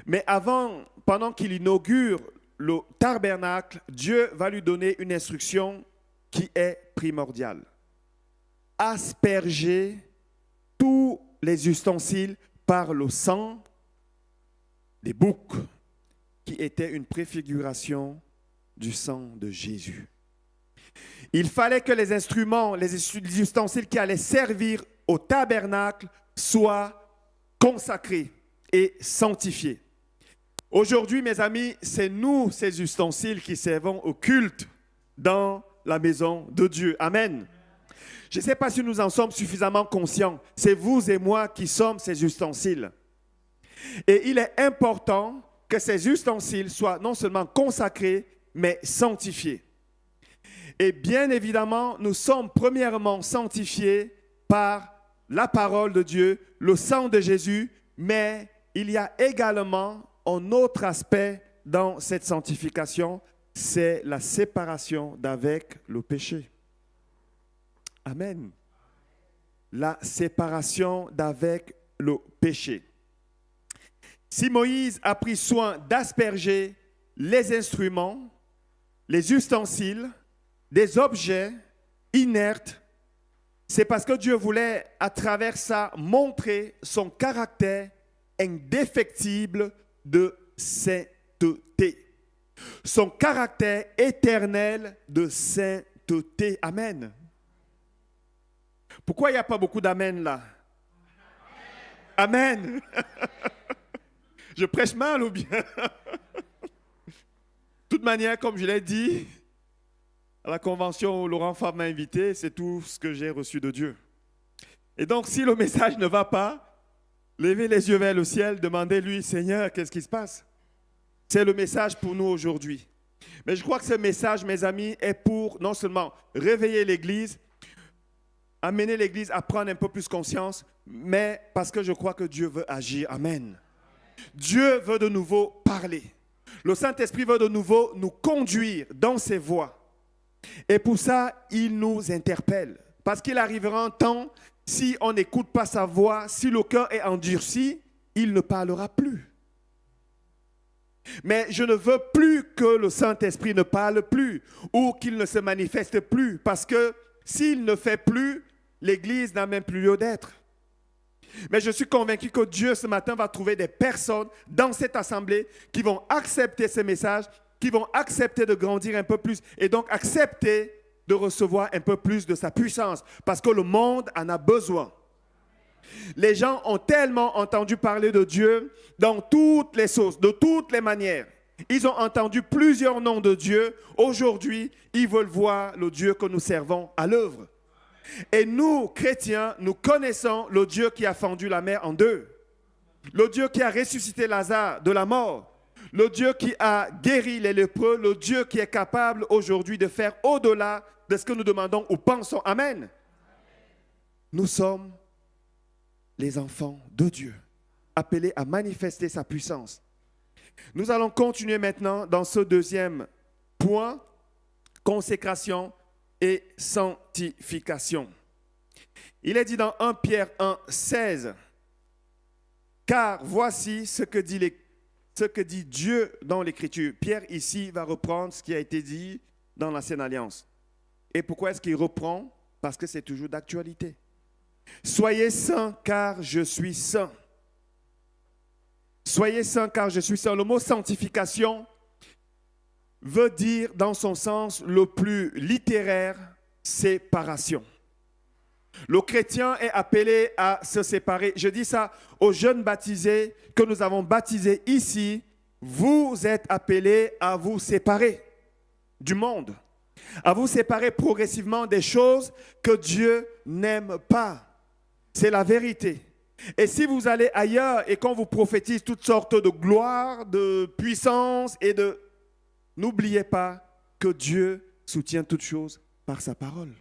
Mais pendant qu'il inaugure le tabernacle, Dieu va lui donner une instruction qui est primordiale. Asperger tous les ustensiles par le sang des boucs, qui était une préfiguration du sang de Jésus. Il fallait que les instruments, les ustensiles qui allaient servir au tabernacle soient consacrés et sanctifiés. Aujourd'hui, mes amis, c'est nous, ces ustensiles, qui servons au culte dans la maison de Dieu. Amen. Je ne sais pas si nous en sommes suffisamment conscients. C'est vous et moi qui sommes ces ustensiles. Et il est important que ces ustensiles soient non seulement consacrés, mais sanctifiés. Et bien évidemment, nous sommes premièrement sanctifiés par la parole de Dieu, le sang de Jésus, mais il y a également un autre aspect dans cette sanctification, c'est la séparation d'avec le péché. Amen. La séparation d'avec le péché. Si Moïse a pris soin d'asperger les instruments, les ustensiles, des objets inertes, c'est parce que Dieu voulait à travers ça montrer son caractère indéfectible de sainteté. Son caractère éternel de sainteté. Amen. Pourquoi il n'y a pas beaucoup d'amen là? Amen. Je prêche mal ou bien? De toute manière, comme je l'ai dit, à la convention où Laurent Favre m'a invité, c'est tout ce que j'ai reçu de Dieu. Et donc, si le message ne va pas, levez les yeux vers le ciel, demandez-lui, Seigneur, qu'est-ce qui se passe? C'est le message pour nous aujourd'hui. Mais je crois que ce message, mes amis, est pour non seulement réveiller l'Église, amener l'Église à prendre un peu plus conscience, mais parce que je crois que Dieu veut agir. Amen. Dieu veut de nouveau parler. Le Saint-Esprit veut de nouveau nous conduire dans ses voies. Et pour ça, il nous interpelle. Parce qu'il arrivera un temps, si on n'écoute pas sa voix, si le cœur est endurci, il ne parlera plus. Mais je ne veux plus que le Saint-Esprit ne parle plus ou qu'il ne se manifeste plus. Parce que s'il ne fait plus, l'Église n'a même plus lieu d'être. Mais je suis convaincu que Dieu ce matin va trouver des personnes dans cette assemblée qui vont accepter ce message, qui vont accepter de grandir un peu plus et donc accepter de recevoir un peu plus de sa puissance parce que le monde en a besoin. Les gens ont tellement entendu parler de Dieu dans toutes les sauces, de toutes les manières. Ils ont entendu plusieurs noms de Dieu. Aujourd'hui, ils veulent voir le Dieu que nous servons à l'œuvre. Et nous, chrétiens, nous connaissons le Dieu qui a fendu la mer en deux. Le Dieu qui a ressuscité Lazare de la mort. Le Dieu qui a guéri les lépreux. Le Dieu qui est capable aujourd'hui de faire au-delà de ce que nous demandons ou pensons. Amen. Nous sommes les enfants de Dieu, appelés à manifester sa puissance. Nous allons continuer maintenant dans ce deuxième point, consécration et sanctification. Il est dit dans 1 Pierre 1, 16, « Car voici ce que dit Dieu dans l'Écriture. » Pierre ici va reprendre ce qui a été dit dans l'Ancienne Alliance. Et pourquoi est-ce qu'il reprend? Parce que c'est toujours d'actualité. « Soyez saints car je suis saint. » Soyez saints car je suis saint. Le mot sanctification veut dire dans son sens le plus littéraire, séparation. Le chrétien est appelé à se séparer. Je dis ça aux jeunes baptisés que nous avons baptisés ici. Vous êtes appelés à vous séparer du monde, à vous séparer progressivement des choses que Dieu n'aime pas. C'est la vérité. Et si vous allez ailleurs et qu'on vous prophétise toutes sortes de gloire, de puissance et de... N'oubliez pas que Dieu soutient toutes choses par sa parole.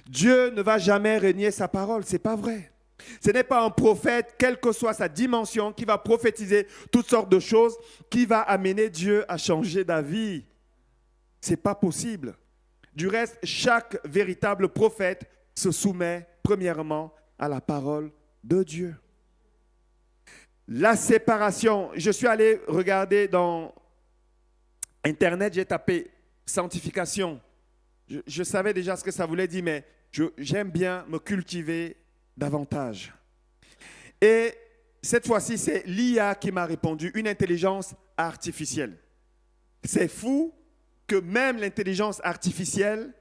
Dieu ne va jamais renier sa parole, ce n'est pas vrai. Ce n'est pas un prophète, quelle que soit sa dimension, qui va prophétiser toutes sortes de choses, qui va amener Dieu à changer d'avis. Ce n'est pas possible. Du reste, chaque véritable prophète se soumet premièrement à la parole de Dieu. La séparation. Je suis allé regarder dans Internet, j'ai tapé sanctification. Je savais déjà ce que ça voulait dire, mais j'aime bien me cultiver davantage. Et cette fois-ci, c'est l'IA qui m'a répondu, une intelligence artificielle. C'est fou que même l'intelligence artificielle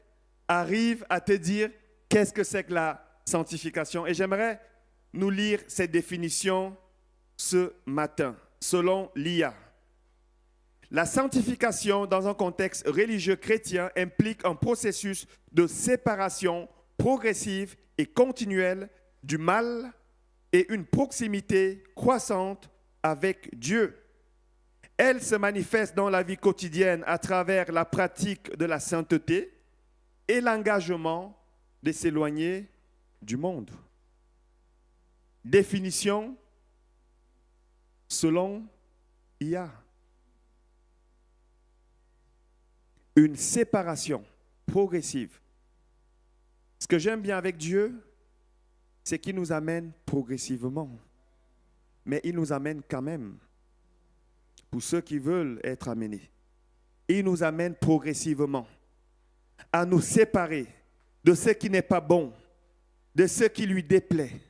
arrive à te dire qu'est-ce que c'est que la sanctification. Et j'aimerais nous lire cette définition ce matin, selon l'IA. La sanctification, dans un contexte religieux chrétien, implique un processus de séparation progressive et continuelle du mal et une proximité croissante avec Dieu. Elle se manifeste dans la vie quotidienne à travers la pratique de la sainteté et l'engagement de s'éloigner du monde. Définition selon IA. Une séparation progressive. Ce que j'aime bien avec Dieu, c'est qu'il nous amène progressivement. Mais il nous amène quand même. Pour ceux qui veulent être amenés. Il nous amène progressivement à nous séparer de ce qui n'est pas bon, de ce qui lui déplaît,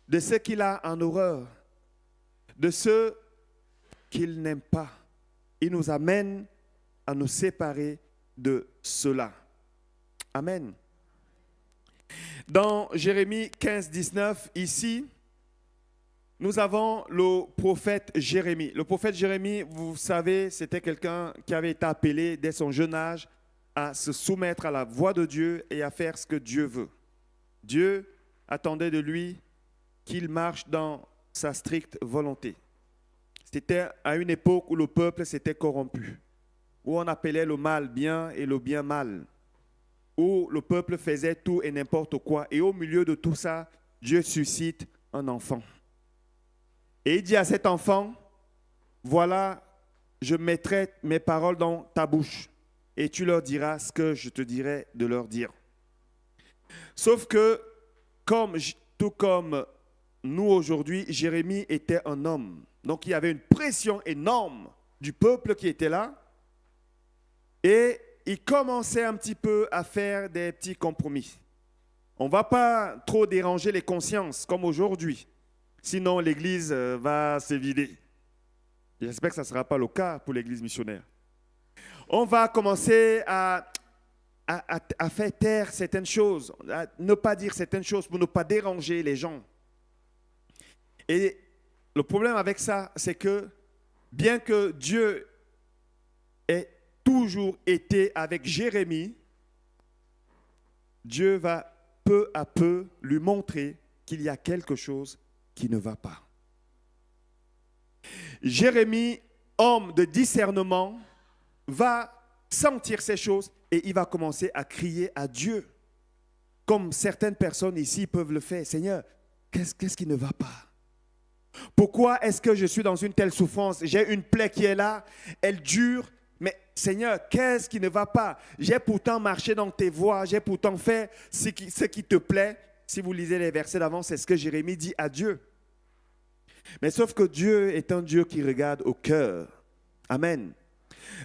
de ce qu'il a en horreur, de ce qu'il n'aime pas. Il nous amène à nous séparer de cela. Amen. Dans Jérémie 15, 19, ici, nous avons le prophète Jérémie. Le prophète Jérémie, vous savez, c'était quelqu'un qui avait été appelé dès son jeune âge à se soumettre à la voix de Dieu et à faire ce que Dieu veut. Dieu attendait de lui qu'il marche dans sa stricte volonté. C'était à une époque où le peuple s'était corrompu, où on appelait le mal bien et le bien mal, où le peuple faisait tout et n'importe quoi. Et au milieu de tout ça, Dieu suscite un enfant. Et il dit à cet enfant, voilà, je mettrai mes paroles dans ta bouche et tu leur diras ce que je te dirai de leur dire. Sauf que, tout comme nous aujourd'hui, Jérémie était un homme. Donc il y avait une pression énorme du peuple qui était là. Et il commençait un petit peu à faire des petits compromis. On ne va pas trop déranger les consciences comme aujourd'hui. Sinon, l'église va se vider. J'espère que ça ne sera pas le cas pour l'église missionnaire. On va commencer à a fait taire certaines choses, à ne pas dire certaines choses pour ne pas déranger les gens. Et le problème avec ça, c'est que bien que Dieu ait toujours été avec Jérémie, Dieu va peu à peu lui montrer qu'il y a quelque chose qui ne va pas. Jérémie, homme de discernement, va sentir ces choses et il va commencer à crier à Dieu. Comme certaines personnes ici peuvent le faire. Seigneur, qu'est-ce qui ne va pas? Pourquoi est-ce que je suis dans une telle souffrance? J'ai une plaie qui est là, elle dure. Mais Seigneur, qu'est-ce qui ne va pas? J'ai pourtant marché dans tes voies, j'ai pourtant fait ce qui te plaît. Si vous lisez les versets d'avant, c'est ce que Jérémie dit à Dieu. Mais sauf que Dieu est un Dieu qui regarde au cœur. Amen.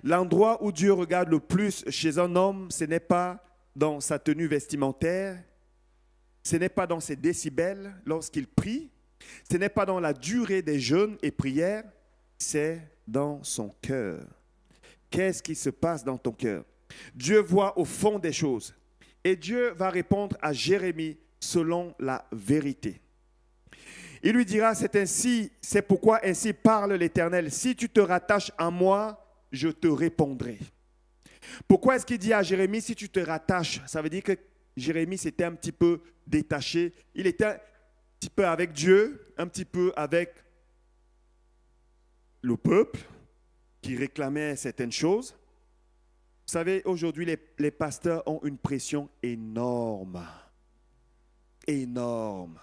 L'endroit où Dieu regarde le plus chez un homme, ce n'est pas dans sa tenue vestimentaire, ce n'est pas dans ses décibels lorsqu'il prie, ce n'est pas dans la durée des jeûnes et prières, c'est dans son cœur. Qu'est-ce qui se passe dans ton cœur? Dieu voit au fond des choses et Dieu va répondre à Jérémie selon la vérité. Il lui dira, c'est ainsi, c'est pourquoi ainsi parle l'Éternel. Si tu te rattaches à moi, je te répondrai. Pourquoi est-ce qu'il dit à Jérémie, si tu te rattaches? Ça veut dire que Jérémie s'était un petit peu détaché. Il était un petit peu avec Dieu, un petit peu avec le peuple qui réclamait certaines choses. Vous savez, aujourd'hui, les pasteurs ont une pression énorme. Énorme.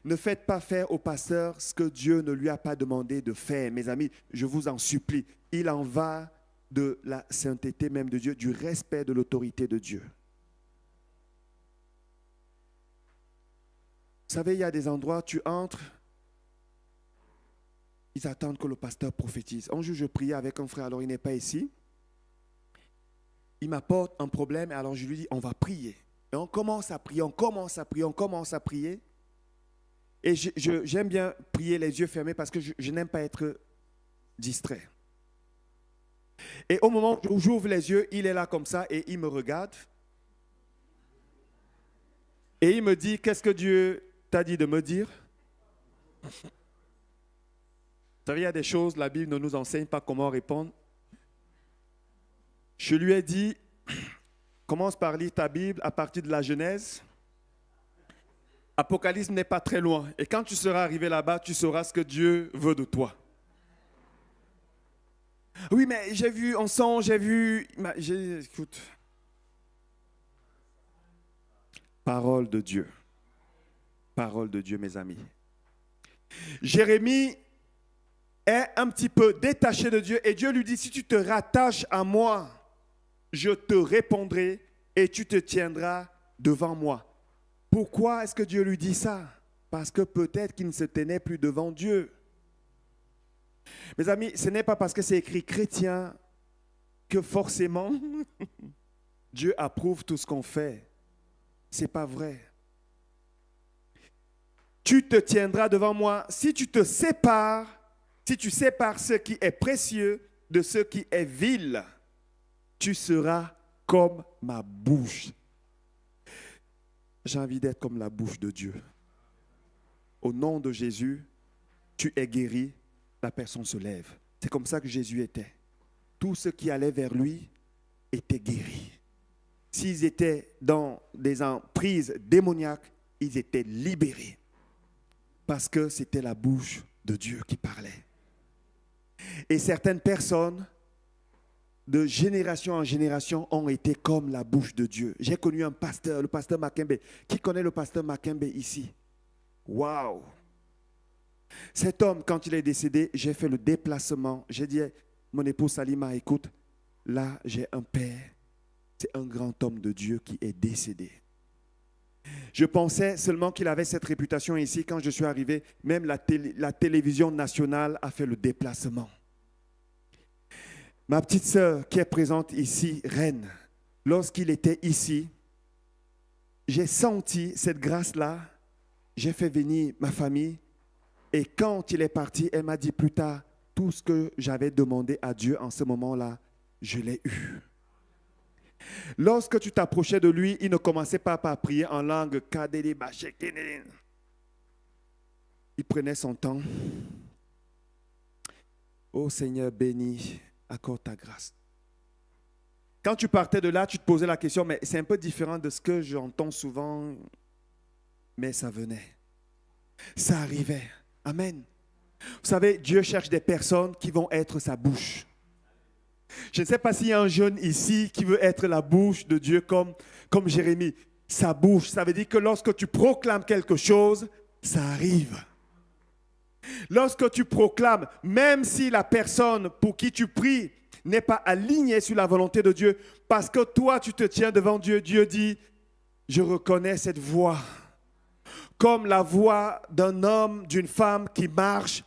Ne faites pas faire au pasteur ce que Dieu ne lui a pas demandé de faire. Mes amis, je vous en supplie. Il en va de la sainteté même de Dieu, du respect de l'autorité de Dieu. Vous savez, il y a des endroits, tu entres, ils attendent que le pasteur prophétise. Un jour, je priais avec un frère, alors il n'est pas ici. Il m'apporte un problème, alors je lui dis, on va prier. Et on commence à prier, on commence à prier, on commence à prier. Et j'aime bien prier les yeux fermés parce que je n'aime pas être distrait. Et au moment où j'ouvre les yeux, il est là comme ça et il me regarde. Et il me dit, qu'est-ce que Dieu t'a dit de me dire? Vous savez, il y a des choses, la Bible ne nous enseigne pas comment répondre. Je lui ai dit, commence par lire ta Bible à partir de la Genèse. Apocalypse n'est pas très loin. Et quand tu seras arrivé là-bas, tu sauras ce que Dieu veut de toi. Oui, mais j'ai vu un songe, j'ai vu... Écoute. Parole de Dieu. Parole de Dieu, mes amis. Jérémie est un petit peu détaché de Dieu et Dieu lui dit, si tu te rattaches à moi, je te répondrai et tu te tiendras devant moi. Pourquoi est-ce que Dieu lui dit ça? Parce que peut-être qu'il ne se tenait plus devant Dieu. Mes amis, ce n'est pas parce que c'est écrit chrétien que forcément Dieu approuve tout ce qu'on fait. Ce n'est pas vrai. Tu te tiendras devant moi si tu te sépares, si tu sépares ce qui est précieux de ce qui est vil. Tu seras comme ma bouche. J'ai envie d'être comme la bouche de Dieu. Au nom de Jésus, tu es guéri, la personne se lève. C'est comme ça que Jésus était. Tous ceux qui allaient vers lui étaient guéris. S'ils étaient dans des emprises démoniaques, ils étaient libérés. Parce que c'était la bouche de Dieu qui parlait. Et certaines personnes, de génération en génération, ont été comme la bouche de Dieu. J'ai connu un pasteur, le pasteur Makembe. Qui connaît le pasteur Makembe ici? Waouh! Cet homme, quand il est décédé, j'ai fait le déplacement. J'ai dit, mon épouse Salima, écoute, là, j'ai un père. C'est un grand homme de Dieu qui est décédé. Je pensais seulement qu'il avait cette réputation ici. Quand je suis arrivé, même la télévision nationale a fait le déplacement. Ma petite sœur qui est présente ici, Reine, lorsqu'il était ici, j'ai senti cette grâce-là. J'ai fait venir ma famille. Et quand il est parti, elle m'a dit plus tard, tout ce que j'avais demandé à Dieu en ce moment-là, je l'ai eu. Lorsque tu t'approchais de lui, il ne commençait pas par prier en langue. Il prenait son temps. Ô Seigneur, béni, accorde ta grâce. Quand tu partais de là, tu te posais la question, mais c'est un peu différent de ce que j'entends souvent. Mais ça venait. Ça arrivait. Amen. Vous savez, Dieu cherche des personnes qui vont être sa bouche. Je ne sais pas s'il y a un jeune ici qui veut être la bouche de Dieu comme Jérémie. Sa bouche, ça veut dire que lorsque tu proclames quelque chose, ça arrive. Lorsque tu proclames, même si la personne pour qui tu pries n'est pas alignée sur la volonté de Dieu, parce que toi tu te tiens devant Dieu, Dieu dit, je reconnais cette voix comme la voix d'un homme, d'une femme qui marche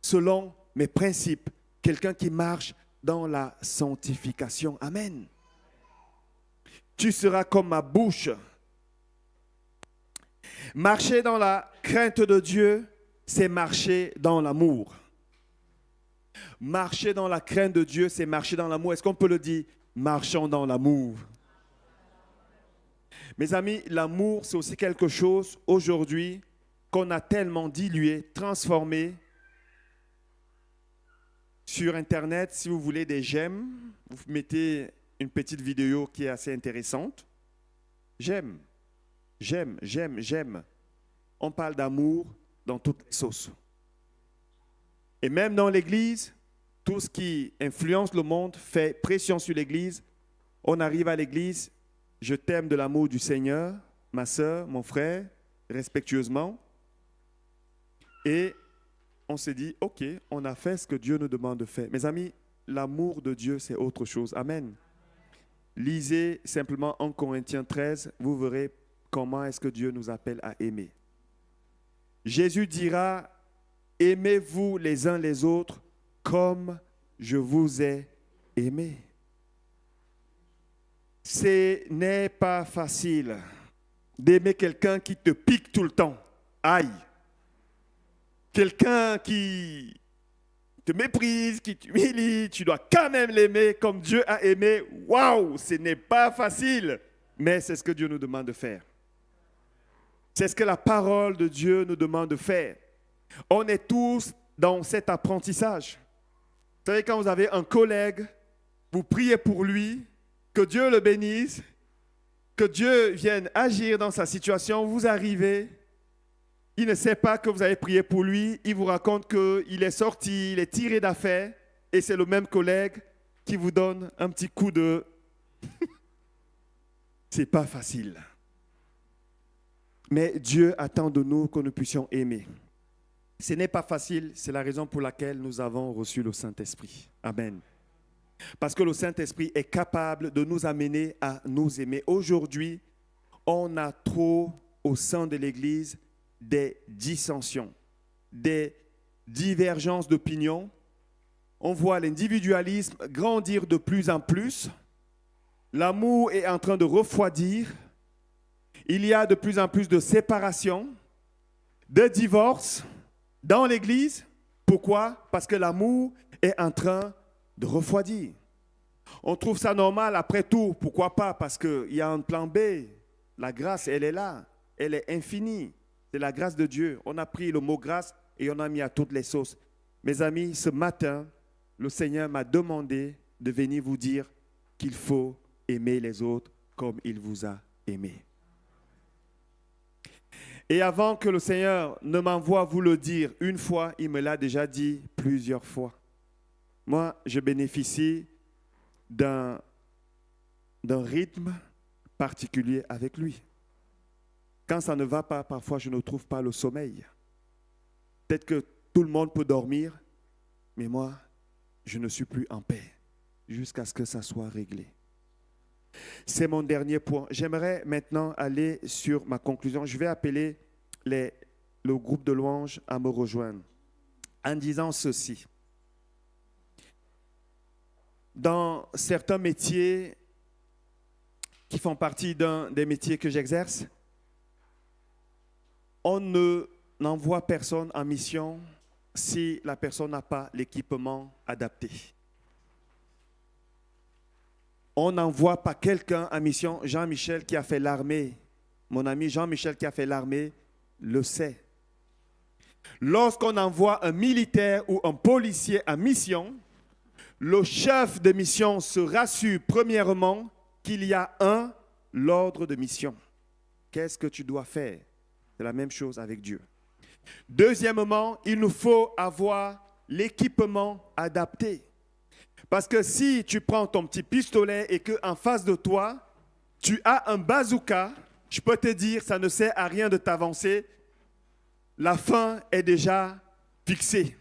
selon mes principes, quelqu'un qui marche dans la sanctification. Amen. Tu seras comme ma bouche. Marcher dans la crainte de Dieu, c'est marcher dans l'amour. Marcher dans la crainte de Dieu, c'est marcher dans l'amour. Est-ce qu'on peut le dire? Marchons dans l'amour. Mes amis, l'amour, c'est aussi quelque chose aujourd'hui qu'on a tellement dilué, transformé. Sur Internet, si vous voulez des j'aime, vous mettez une petite vidéo qui est assez intéressante. J'aime, j'aime, j'aime, j'aime. On parle d'amour dans toutes les sauces. Et même dans l'Église, tout ce qui influence le monde fait pression sur l'Église. On arrive à l'Église, je t'aime de l'amour du Seigneur, ma soeur, mon frère, respectueusement. Et on s'est dit, ok, on a fait ce que Dieu nous demande de faire. Mes amis, l'amour de Dieu, c'est autre chose. Amen. Lisez simplement 1 Corinthiens 13, vous verrez comment est-ce que Dieu nous appelle à aimer. Jésus dira, aimez-vous les uns les autres comme je vous ai aimé. Ce n'est pas facile d'aimer quelqu'un qui te pique tout le temps. Aïe. Quelqu'un qui te méprise, qui t'humilie, tu dois quand même l'aimer comme Dieu a aimé. Waouh, ce n'est pas facile, mais c'est ce que Dieu nous demande de faire. C'est ce que la parole de Dieu nous demande de faire. On est tous dans cet apprentissage. Vous savez, quand vous avez un collègue, vous priez pour lui, que Dieu le bénisse, que Dieu vienne agir dans sa situation, vous arrivez, il ne sait pas que vous avez prié pour lui, il vous raconte qu'il est sorti, il est tiré d'affaire, et c'est le même collègue qui vous donne un petit coup de... C'est pas facile. Mais Dieu attend de nous que nous puissions aimer. Ce n'est pas facile, c'est la raison pour laquelle nous avons reçu le Saint-Esprit. Amen. Parce que le Saint-Esprit est capable de nous amener à nous aimer. Aujourd'hui, on a trop au sein de l'Église des dissensions, des divergences d'opinion. On voit l'individualisme grandir de plus en plus. L'amour est en train de refroidir. Il y a de plus en plus de séparations, de divorces dans l'Église. Pourquoi? Parce que l'amour est en train de refroidir. On trouve ça normal après tout. Pourquoi pas? Parce qu'il y a un plan B. La grâce, elle est là. Elle est infinie. C'est la grâce de Dieu. On a pris le mot grâce et on a mis à toutes les sauces. Mes amis, ce matin, le Seigneur m'a demandé de venir vous dire qu'il faut aimer les autres comme il vous a aimé. Et avant que le Seigneur ne m'envoie vous le dire une fois, il me l'a déjà dit plusieurs fois. Moi, je bénéficie d'un rythme particulier avec lui. Quand ça ne va pas, parfois, je ne trouve pas le sommeil. Peut-être que tout le monde peut dormir, mais moi, je ne suis plus en paix jusqu'à ce que ça soit réglé. C'est mon dernier point. J'aimerais maintenant aller sur ma conclusion. Je vais appeler le groupe de louanges à me rejoindre en disant ceci. Dans certains métiers qui font partie des métiers que j'exerce, on n'envoie personne en mission si la personne n'a pas l'équipement adapté. On n'envoie pas quelqu'un en mission. Jean-Michel qui a fait l'armée, mon ami Jean-Michel qui a fait l'armée, le sait. Lorsqu'on envoie un militaire ou un policier en mission, le chef de mission se rassure premièrement qu'il y a l'ordre de mission. Qu'est-ce que tu dois faire? C'est la même chose avec Dieu. Deuxièmement, il nous faut avoir l'équipement adapté. Parce que si tu prends ton petit pistolet et qu'en face de toi, tu as un bazooka, je peux te dire, ça ne sert à rien de t'avancer. La fin est déjà fixée.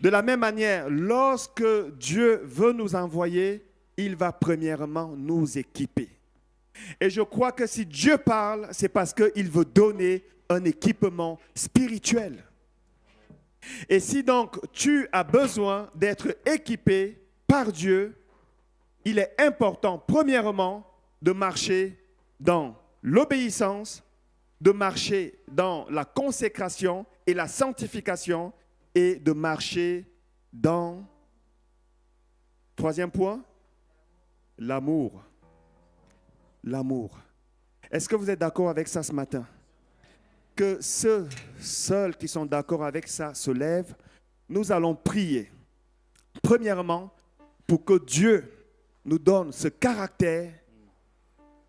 De la même manière, lorsque Dieu veut nous envoyer, il va premièrement nous équiper. Et je crois que si Dieu parle, c'est parce qu'il veut donner un équipement spirituel. Et si donc tu as besoin d'être équipé par Dieu, il est important, premièrement, de marcher dans l'obéissance, de marcher dans la consécration et la sanctification et de marcher dans, troisième point, l'amour. L'amour. Est-ce que vous êtes d'accord avec ça ce matin? Que ceux seuls qui sont d'accord avec ça se lèvent. Nous allons prier. Premièrement, pour que Dieu nous donne ce caractère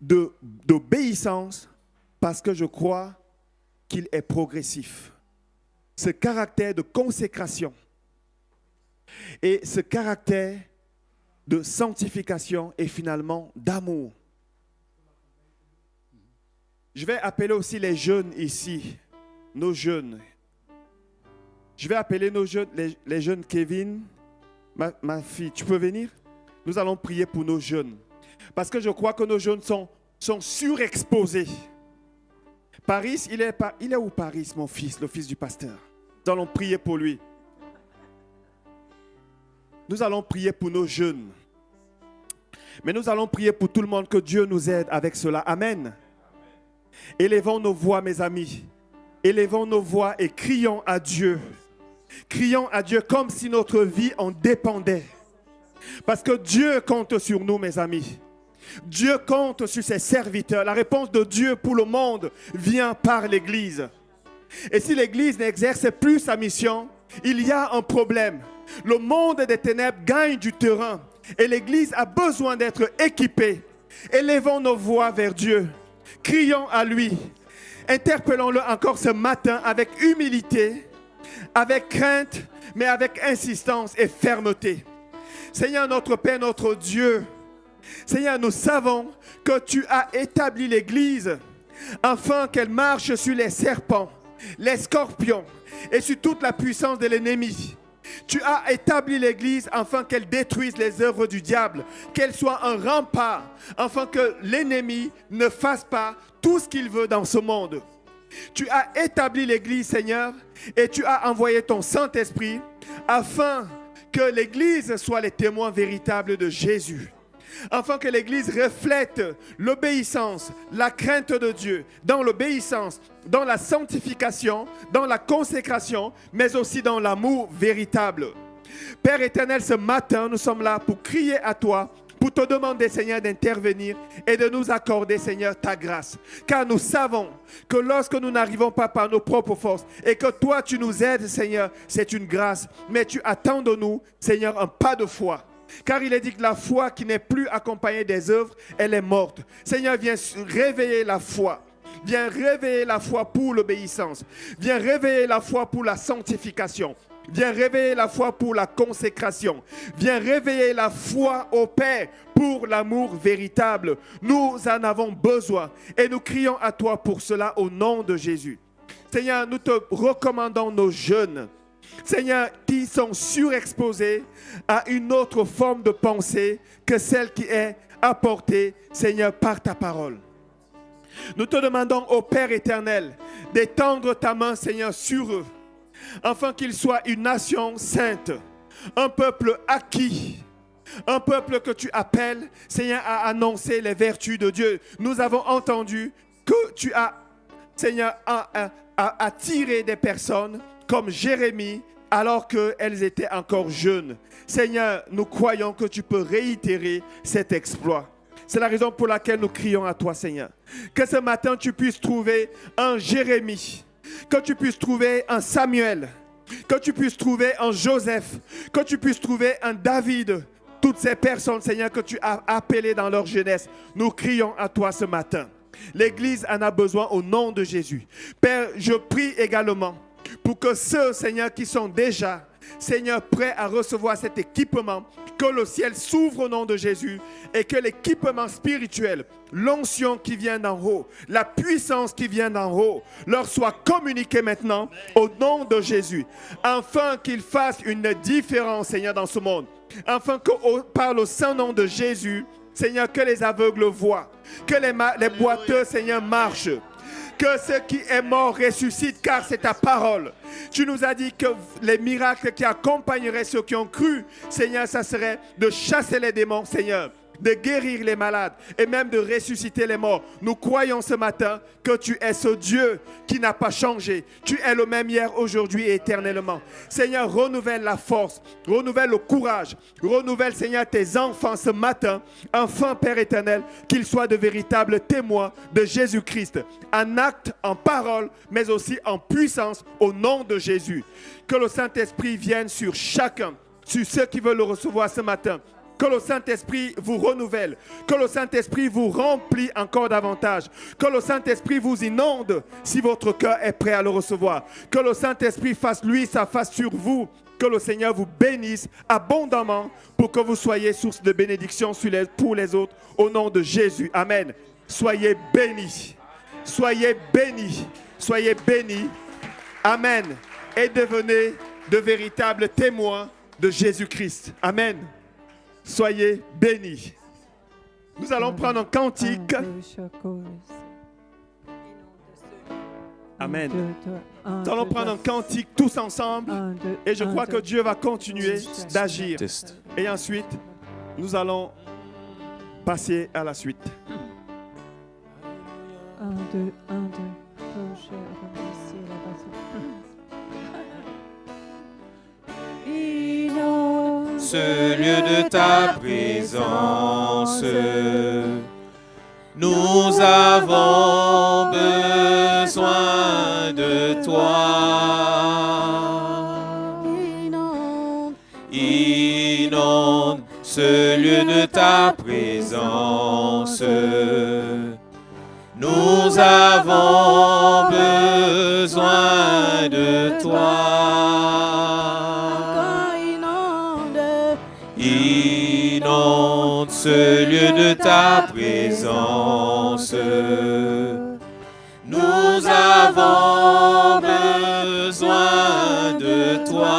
d'obéissance, parce que je crois qu'il est progressif. Ce caractère de consécration et ce caractère de sanctification et finalement d'amour. Je vais appeler aussi les jeunes ici, nos jeunes. Je vais appeler nos jeunes, les jeunes Kevin, ma fille, tu peux venir? Nous allons prier pour nos jeunes. Parce que je crois que nos jeunes sont surexposés. Paris, il est où Paris, mon fils, le fils du pasteur? Nous allons prier pour lui. Nous allons prier pour nos jeunes. Mais nous allons prier pour tout le monde, que Dieu nous aide avec cela. Amen. Élevons nos voix, mes amis. Élevons nos voix et crions à Dieu. Crions à Dieu comme si notre vie en dépendait. Parce que Dieu compte sur nous, mes amis. Dieu compte sur ses serviteurs. La réponse de Dieu pour le monde vient par l'Église. Et si l'Église n'exerce plus sa mission, il y a un problème. Le monde des ténèbres gagne du terrain et l'Église a besoin d'être équipée. Élevons nos voix vers Dieu. Crions à lui. Interpellons-le encore ce matin avec humilité, avec crainte, mais avec insistance et fermeté. Seigneur notre Père, notre Dieu, Seigneur, nous savons que tu as établi l'Église afin qu'elle marche sur les serpents, les scorpions et sur toute la puissance de l'ennemi. Tu as établi l'Église afin qu'elle détruise les œuvres du diable, qu'elle soit un rempart, afin que l'ennemi ne fasse pas tout ce qu'il veut dans ce monde. Tu as établi l'Église, Seigneur, et tu as envoyé ton Saint-Esprit afin que l'Église soit les témoins véritables de Jésus. Afin que l'Église reflète l'obéissance, la crainte de Dieu, dans l'obéissance, dans la sanctification, dans la consécration, mais aussi dans l'amour véritable. Père éternel, ce matin, nous sommes là pour crier à toi, pour te demander, Seigneur, d'intervenir et de nous accorder, Seigneur, ta grâce. Car nous savons que lorsque nous n'arrivons pas par nos propres forces et que toi, tu nous aides, Seigneur, c'est une grâce. Mais tu attends de nous, Seigneur, un pas de foi. Car il est dit que la foi qui n'est plus accompagnée des œuvres, elle est morte. Seigneur, viens réveiller la foi. Viens réveiller la foi pour l'obéissance. Viens réveiller la foi pour la sanctification. Viens réveiller la foi pour la consécration. Viens réveiller la foi au Père pour l'amour véritable. Nous en avons besoin et nous crions à toi pour cela au nom de Jésus. Seigneur, nous te recommandons nos jeunes. Seigneur, qui sont surexposés à une autre forme de pensée que celle qui est apportée, Seigneur, par ta parole. Nous te demandons, ô Père éternel, d'étendre ta main, Seigneur, sur eux, afin qu'ils soient une nation sainte, un peuple acquis, un peuple que tu appelles, Seigneur, à annoncer les vertus de Dieu. Nous avons entendu que tu as, Seigneur, attiré des personnes comme Jérémie, alors qu'elles étaient encore jeunes. Seigneur, nous croyons que tu peux réitérer cet exploit. C'est la raison pour laquelle nous crions à toi, Seigneur. Que ce matin, tu puisses trouver un Jérémie, que tu puisses trouver un Samuel, que tu puisses trouver un Joseph, que tu puisses trouver un David. Toutes ces personnes, Seigneur, que tu as appelées dans leur jeunesse, nous crions à toi ce matin. L'Église en a besoin au nom de Jésus. Père, je prie également pour que ceux, Seigneur, qui sont déjà, Seigneur, prêts à recevoir cet équipement, que le ciel s'ouvre au nom de Jésus et que l'équipement spirituel, l'onction qui vient d'en haut, la puissance qui vient d'en haut, leur soit communiquée maintenant au nom de Jésus, afin qu'ils fassent une différence, Seigneur, dans ce monde, afin que par le saint nom de Jésus, Seigneur, que les aveugles voient, que les boiteux, Seigneur, marchent, que ce qui est mort ressuscite, car c'est ta parole. Tu nous as dit que les miracles qui accompagneraient ceux qui ont cru, Seigneur, ça serait de chasser les démons, Seigneur, de guérir les malades et même de ressusciter les morts. Nous croyons ce matin que tu es ce Dieu qui n'a pas changé. Tu es le même hier, aujourd'hui et éternellement. Seigneur, renouvelle la force, renouvelle le courage, renouvelle, Seigneur, tes enfants ce matin. Enfin, Père éternel, qu'ils soient de véritables témoins de Jésus-Christ, en acte, en parole, mais aussi en puissance au nom de Jésus. Que le Saint-Esprit vienne sur chacun, sur ceux qui veulent le recevoir ce matin. Que le Saint-Esprit vous renouvelle, que le Saint-Esprit vous remplit encore davantage, que le Saint-Esprit vous inonde si votre cœur est prêt à le recevoir, que le Saint-Esprit fasse lui sa face sur vous, que le Seigneur vous bénisse abondamment pour que vous soyez source de bénédiction pour les autres au nom de Jésus. Amen. Soyez bénis, soyez bénis, soyez bénis. Amen. Et devenez de véritables témoins de Jésus-Christ. Amen. Soyez bénis. Nous allons prendre un cantique. Amen. Nous allons prendre un cantique tous ensemble. Et je crois que Dieu va continuer d'agir. Et ensuite, nous allons passer à la suite. 1, 2, 1, 2. Je remercie la ce lieu de ta présence, nous avons besoin de toi. Inonde ce lieu de ta présence, nous avons besoin de toi. Inonde ce lieu de ta présence, nous avons besoin de toi.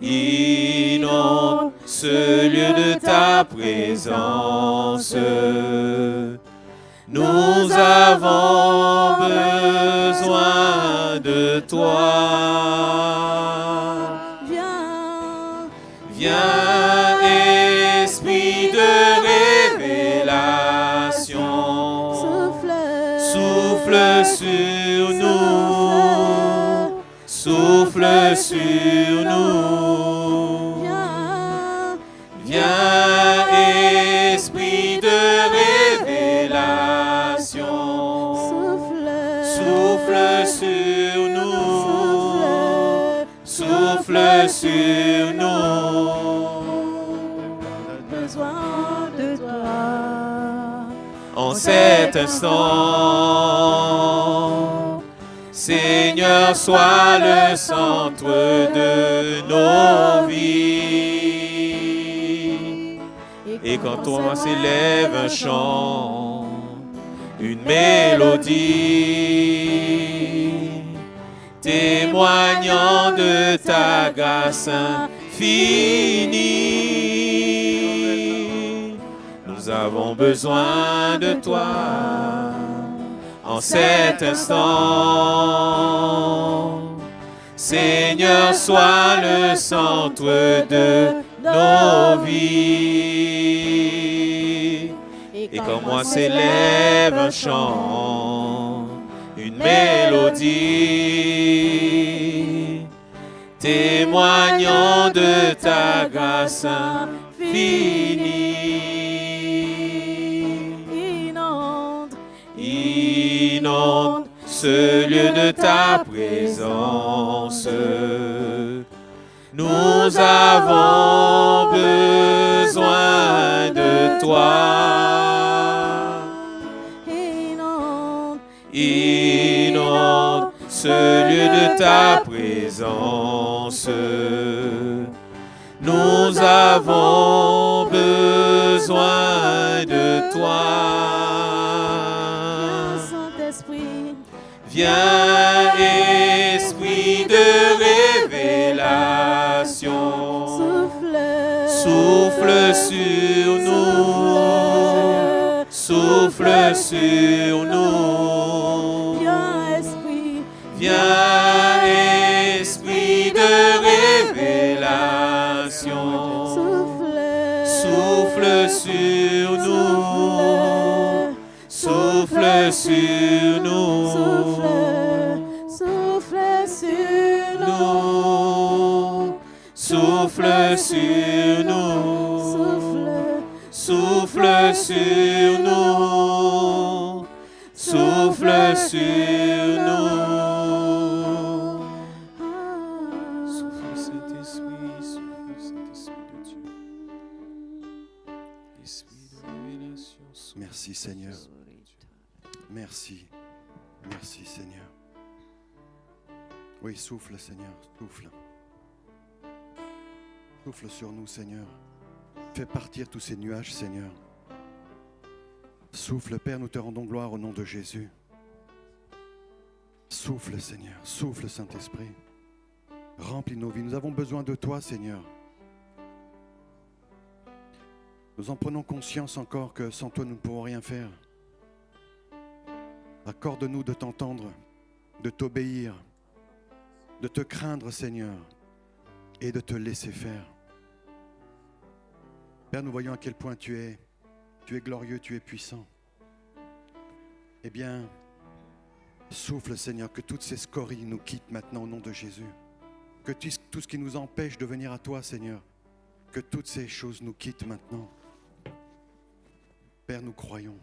Inonde ce lieu de ta présence, nous avons besoin de toi. Viens, Esprit de révélation, souffle sur nous, souffle sur nous. Viens, Esprit de révélation, souffle sur nous, souffle sur nous. En cet instant, Seigneur, sois le centre de nos vies. Et quand on s'élève un chant, une mélodie, témoignant de ta grâce infinie, nous avons besoin de toi en cet instant. Seigneur, sois le centre de nos vies. Et quand moi s'élève un chant, une mélodie, témoignant de ta grâce infinie. Inonde ce lieu de ta présence. Nous avons besoin de toi. Inonde ce lieu de ta présence. Nous avons besoin de toi. Saint-Esprit, viens, esprit de révélation. Souffle sur nous. Souffle sur nous. Viens, esprit de révélation. Souffle sur nous. Souffle sur nous. Souffle sur nous. Souffle sur nous. Souffle sur nous. Souffle sur nous. Souffle Saint-Esprit, souffle Saint-Esprit de Dieu. Esprit de révélation. Merci Seigneur. Merci. Merci Seigneur. Oui, souffle Seigneur, souffle. Souffle sur nous Seigneur. Fais partir tous ces nuages Seigneur. Souffle Père, nous te rendons gloire au nom de Jésus. Souffle Seigneur, souffle Saint-Esprit. Remplis nos vies, nous avons besoin de toi Seigneur. Nous en prenons conscience encore que sans toi nous ne pourrons rien faire. Accorde-nous de t'entendre, de t'obéir, de te craindre Seigneur et de te laisser faire. Père, nous voyons à quel point tu es glorieux, tu es puissant. Eh bien, souffle Seigneur, que toutes ces scories nous quittent maintenant au nom de Jésus. Que tout ce qui nous empêche de venir à toi Seigneur, que toutes ces choses nous quittent maintenant. Père, nous croyons.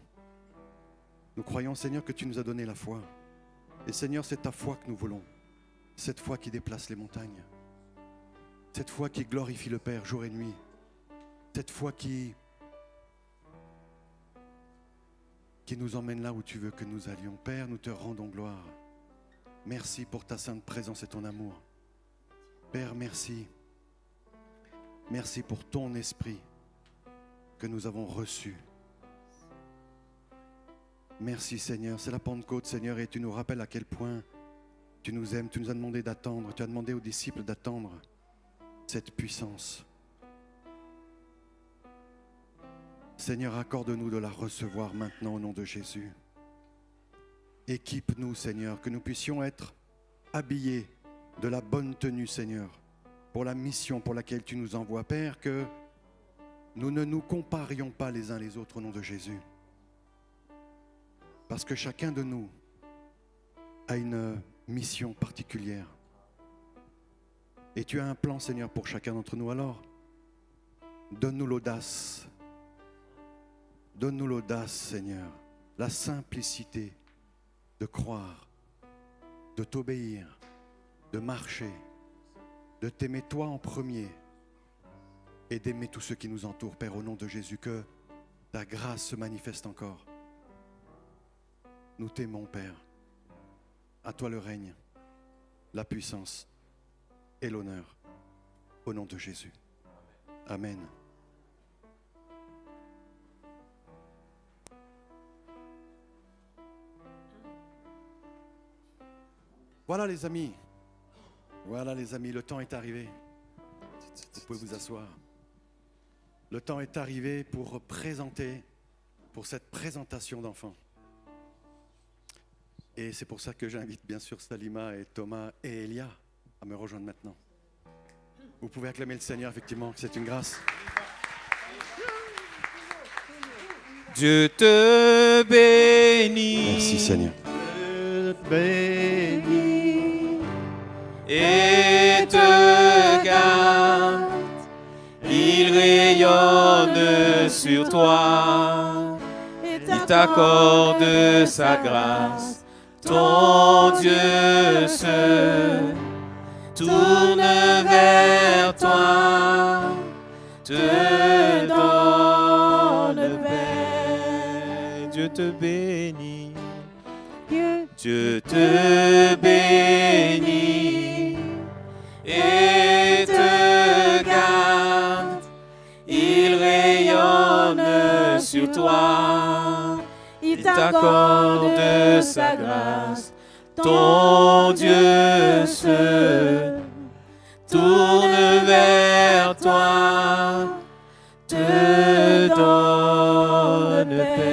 Nous croyons Seigneur que tu nous as donné la foi. Et Seigneur, c'est ta foi que nous voulons. Cette foi qui déplace les montagnes. Cette foi qui glorifie le Père jour et nuit. Cette foi qui nous emmène là où tu veux que nous allions. Père, nous te rendons gloire. Merci pour ta sainte présence et ton amour. Père, merci. Merci pour ton esprit que nous avons reçu. Merci Seigneur, c'est la Pentecôte Seigneur et tu nous rappelles à quel point tu nous aimes. Tu nous as demandé d'attendre, tu as demandé aux disciples d'attendre cette puissance. Seigneur, accorde-nous de la recevoir maintenant au nom de Jésus. Équipe-nous, Seigneur, que nous puissions être habillés de la bonne tenue, Seigneur, pour la mission pour laquelle tu nous envoies, Père, que nous ne nous comparions pas les uns les autres au nom de Jésus. Parce que chacun de nous a une mission particulière. Et tu as un plan, Seigneur, pour chacun d'entre nous. Alors, donne-nous l'audace. Donne-nous l'audace, Seigneur, la simplicité de croire, de t'obéir, de marcher, de t'aimer toi en premier et d'aimer tous ceux qui nous entourent, Père, au nom de Jésus, que ta grâce se manifeste encore. Nous t'aimons, Père. À toi le règne, la puissance et l'honneur, au nom de Jésus. Amen. Voilà les amis, le temps est arrivé. Vous pouvez vous asseoir. Le temps est arrivé pour cette présentation d'enfants. Et c'est pour ça que j'invite bien sûr Salima et Thomas et Elia à me rejoindre maintenant. Vous pouvez acclamer le Seigneur, effectivement, que c'est une grâce. Dieu te bénit. Merci Seigneur. bénit et te garde. Il rayonne sur toi, il t'accorde sa grâce. Ton Dieu se tourne vers toi, te donne paix. Dieu te bénit, Dieu te bénit et te garde. Il rayonne sur toi, il t'accorde sa grâce. Ton Dieu se tourne vers toi, te donne paix.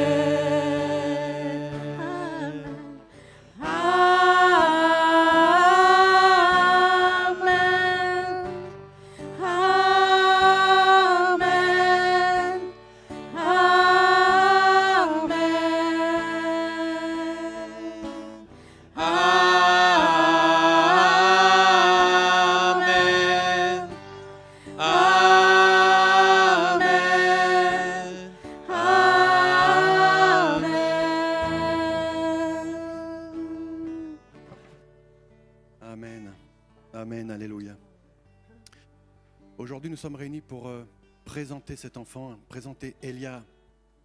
Amen. Amen. Alléluia. Aujourd'hui, nous sommes réunis pour présenter cet enfant, présenter Elia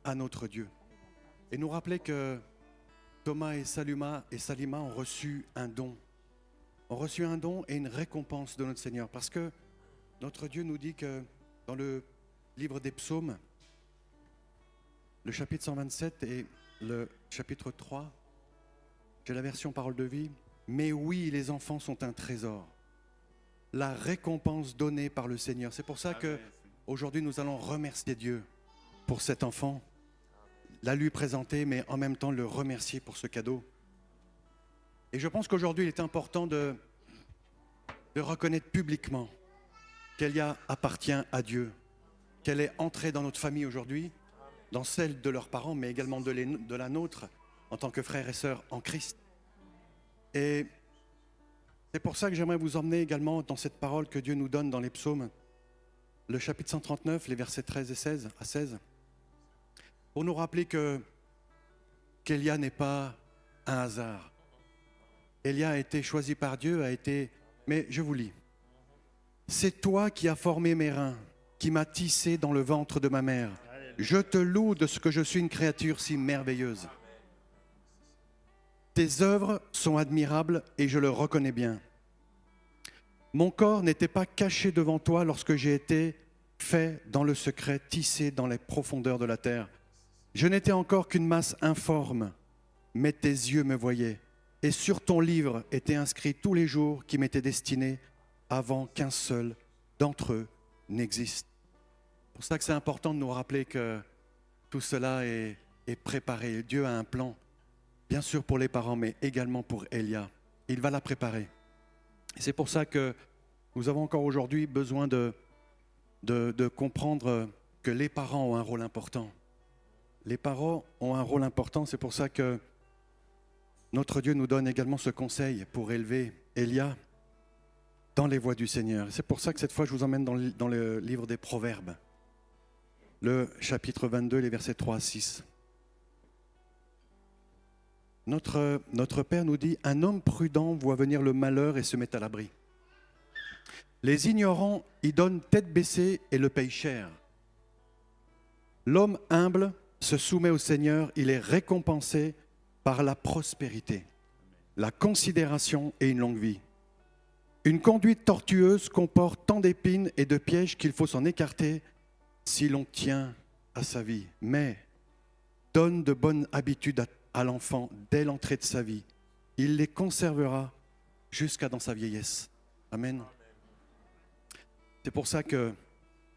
à notre Dieu. Et nous rappeler que Thomas et Salima ont reçu un don. Ont reçu un don et une récompense de notre Seigneur. Parce que notre Dieu nous dit que dans le livre des psaumes, le chapitre 127 et le chapitre 3, j'ai la version parole de vie, mais oui, les enfants sont un trésor. La récompense donnée par le Seigneur. C'est pour ça que aujourd'hui nous allons remercier Dieu pour cet enfant, la lui présenter, mais en même temps le remercier pour ce cadeau. Et je pense qu'aujourd'hui il est important de reconnaître publiquement qu'Elia appartient à Dieu, qu'elle est entrée dans notre famille aujourd'hui, dans celle de leurs parents, mais également de la nôtre, en tant que frères et sœurs en Christ. Et c'est pour ça que j'aimerais vous emmener également dans cette parole que Dieu nous donne dans les psaumes, le chapitre 139, les versets 13 et 16, pour nous rappeler qu'Elia n'est pas un hasard. Elia a été choisi par Dieu, mais je vous lis. C'est toi qui as formé mes reins, qui m'as tissé dans le ventre de ma mère. Je te loue de ce que je suis une créature si merveilleuse. Tes œuvres sont admirables et je le reconnais bien. Mon corps n'était pas caché devant toi lorsque j'ai été fait dans le secret, tissé dans les profondeurs de la terre. Je n'étais encore qu'une masse informe, mais tes yeux me voyaient. Et sur ton livre étaient inscrits tous les jours qui m'étaient destinés avant qu'un seul d'entre eux n'existe. C'est pour ça que c'est important de nous rappeler que tout cela est préparé. Dieu a un plan. Bien sûr pour les parents, mais également pour Elia. Il va la préparer. Et c'est pour ça que nous avons encore aujourd'hui besoin de comprendre que les parents ont un rôle important. Les parents ont un rôle important, c'est pour ça que notre Dieu nous donne également ce conseil pour élever Elia dans les voies du Seigneur. C'est pour ça que cette fois je vous emmène dans le livre des Proverbes, le chapitre 22, les versets 3 à 6. Notre Père nous dit « Un homme prudent voit venir le malheur et se met à l'abri. Les ignorants y donnent tête baissée et le payent cher. L'homme humble se soumet au Seigneur, il est récompensé par la prospérité, la considération et une longue vie. Une conduite tortueuse comporte tant d'épines et de pièges qu'il faut s'en écarter si l'on tient à sa vie. Mais donne de bonnes habitudes à l'enfant dès l'entrée de sa vie. Il les conservera jusqu'à dans sa vieillesse. Amen. C'est pour ça que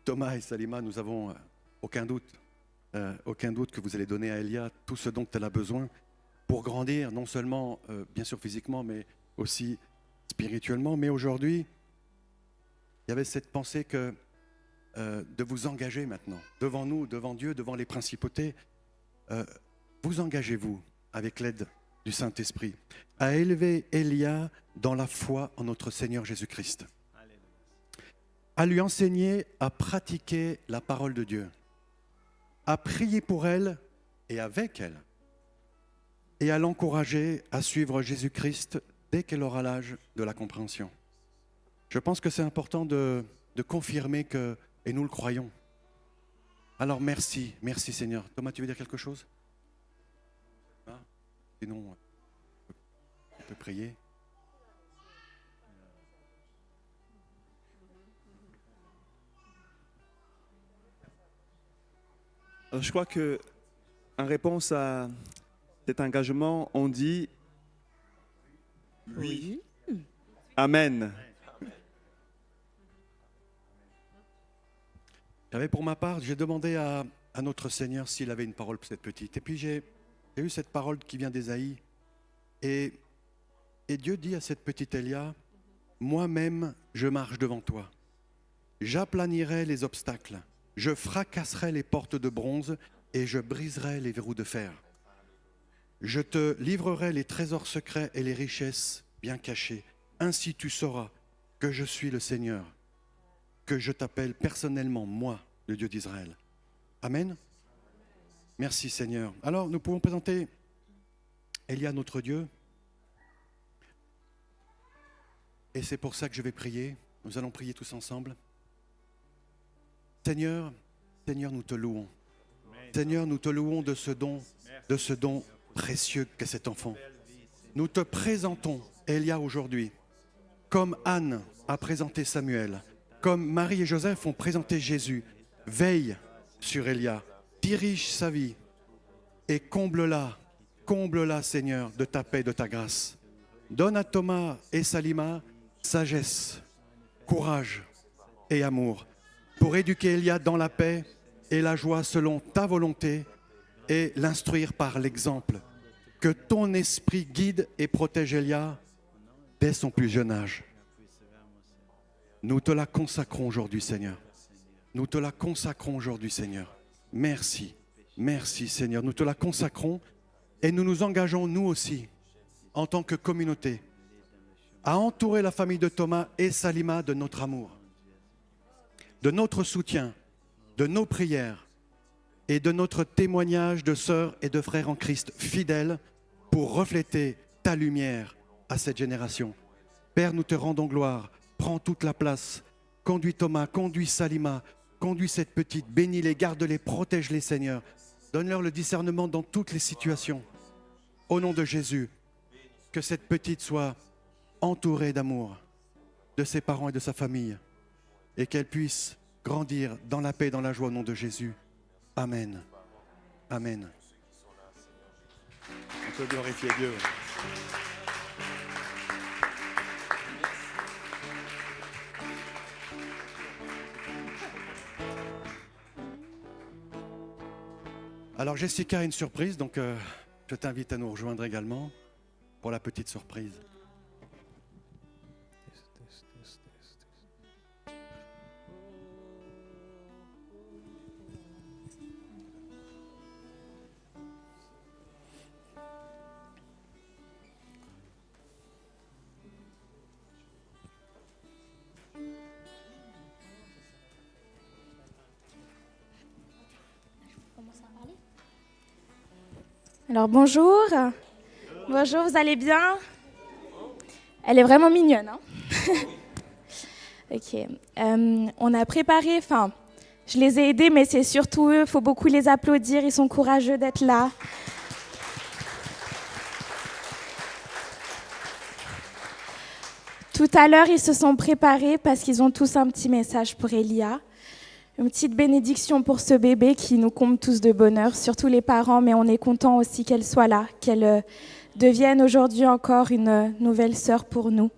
Thomas et Salima, nous avons aucun doute que vous allez donner à Elia tout ce dont elle a besoin pour grandir, non seulement bien sûr physiquement, mais aussi spirituellement. Mais aujourd'hui, il y avait cette pensée que de vous engager maintenant, devant nous, devant Dieu, devant les principautés. Vous engagez-vous avec l'aide du Saint-Esprit, à élever Élia dans la foi en notre Seigneur Jésus-Christ, à lui enseigner à pratiquer la parole de Dieu, à prier pour elle et avec elle, et à l'encourager à suivre Jésus-Christ dès qu'elle aura l'âge de la compréhension. Je pense que c'est important de confirmer que, et nous le croyons. Alors merci Seigneur. Thomas, tu veux dire quelque chose? Sinon, on peut prier. Alors, je crois que en réponse à cet engagement, on dit oui. Amen. J'avais pour ma part, j'ai demandé à notre Seigneur s'il avait une parole pour cette petite. Et puis j'ai eu cette parole qui vient d'Ésaïe. Et Dieu dit à cette petite Élia, moi-même je marche devant toi. J'aplanirai les obstacles. Je fracasserai les portes de bronze et je briserai les verrous de fer. Je te livrerai les trésors secrets et les richesses bien cachées. Ainsi tu sauras que je suis le Seigneur, que je t'appelle personnellement, moi, le Dieu d'Israël. Amen. Merci Seigneur. Alors nous pouvons présenter Élia, notre Dieu. Et c'est pour ça que je vais prier. Nous allons prier tous ensemble. Seigneur, nous te louons. Seigneur, nous te louons de ce don précieux qu'est cet enfant. Nous te présentons Élia aujourd'hui, comme Anne a présenté Samuel, comme Marie et Joseph ont présenté Jésus. Veille sur Élia, dirige sa vie et comble-la, Seigneur, de ta paix, de ta grâce. Donne à Thomas et Salima sagesse, courage et amour pour éduquer Élia dans la paix et la joie selon ta volonté et l'instruire par l'exemple. Que ton esprit guide et protège Élia dès son plus jeune âge. Nous te la consacrons aujourd'hui, Seigneur. Nous te la consacrons aujourd'hui, Seigneur. Merci, Seigneur. Nous te la consacrons et nous nous engageons, nous aussi, en tant que communauté, à entourer la famille de Thomas et Salima de notre amour, de notre soutien, de nos prières et de notre témoignage de sœurs et de frères en Christ fidèles pour refléter ta lumière à cette génération. Père, nous te rendons gloire. Prends toute la place. Conduis Thomas, conduis Salima, conduis cette petite. Bénis-les, garde-les, protège-les, Seigneur. Donne-leur le discernement dans toutes les situations. Au nom de Jésus, que cette petite soit entourée d'amour de ses parents et de sa famille et qu'elle puisse grandir dans la paix et dans la joie au nom de Jésus. Amen. Amen. On peut glorifier Dieu. Alors Jessica a une surprise, donc je t'invite à nous rejoindre également pour la petite surprise. Alors bonjour, vous allez bien? Elle est vraiment mignonne, hein? Ok, on a préparé, je les ai aidés, mais c'est surtout eux, il faut beaucoup les applaudir, ils sont courageux d'être là. Tout à l'heure, ils se sont préparés parce qu'ils ont tous un petit message pour Élia. Une petite bénédiction pour ce bébé qui nous comble tous de bonheur, surtout les parents, mais on est content aussi qu'elle soit là, qu'elle devienne aujourd'hui encore une nouvelle sœur pour nous.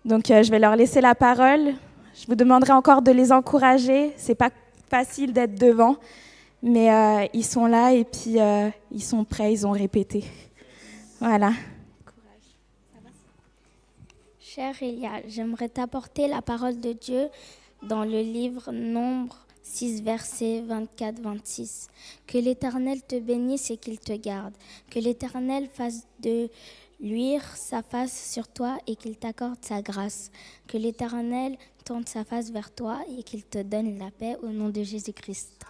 Donc je vais leur laisser la parole. Je vous demanderai encore de les encourager. C'est pas facile d'être devant, mais ils sont là et puis ils sont prêts, ils ont répété. Voilà. Cher Élia, j'aimerais t'apporter la parole de Dieu dans le livre Nombre 6, versets 24-26. Que l'Éternel te bénisse et qu'il te garde. Que l'Éternel fasse de luire sa face sur toi et qu'il t'accorde sa grâce. Que l'Éternel tourne sa face vers toi et qu'il te donne la paix au nom de Jésus-Christ.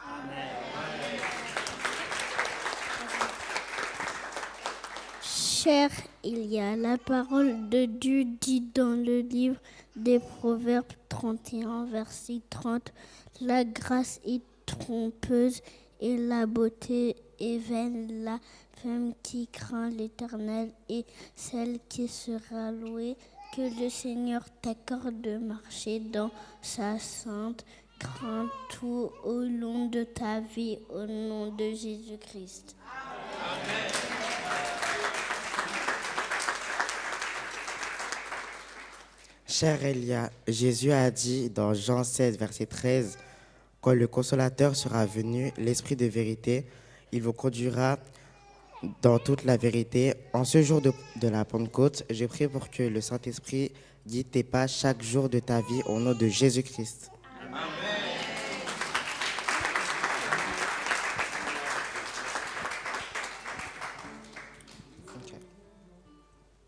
Cher Elia, la parole de Dieu dit dans le livre des Proverbes 31, verset 30, la grâce est trompeuse et la beauté est vaine. La femme qui craint l'Éternel est celle qui sera louée. Que le Seigneur t'accorde de marcher dans sa sainte crainte tout au long de ta vie, au nom de Jésus-Christ. Cher Elia, Jésus a dit dans Jean 16, verset 13, « Quand le Consolateur sera venu, l'Esprit de vérité, il vous conduira dans toute la vérité. » En ce jour de la Pentecôte, je prie pour que le Saint-Esprit guide tes pas chaque jour de ta vie au nom de Jésus-Christ.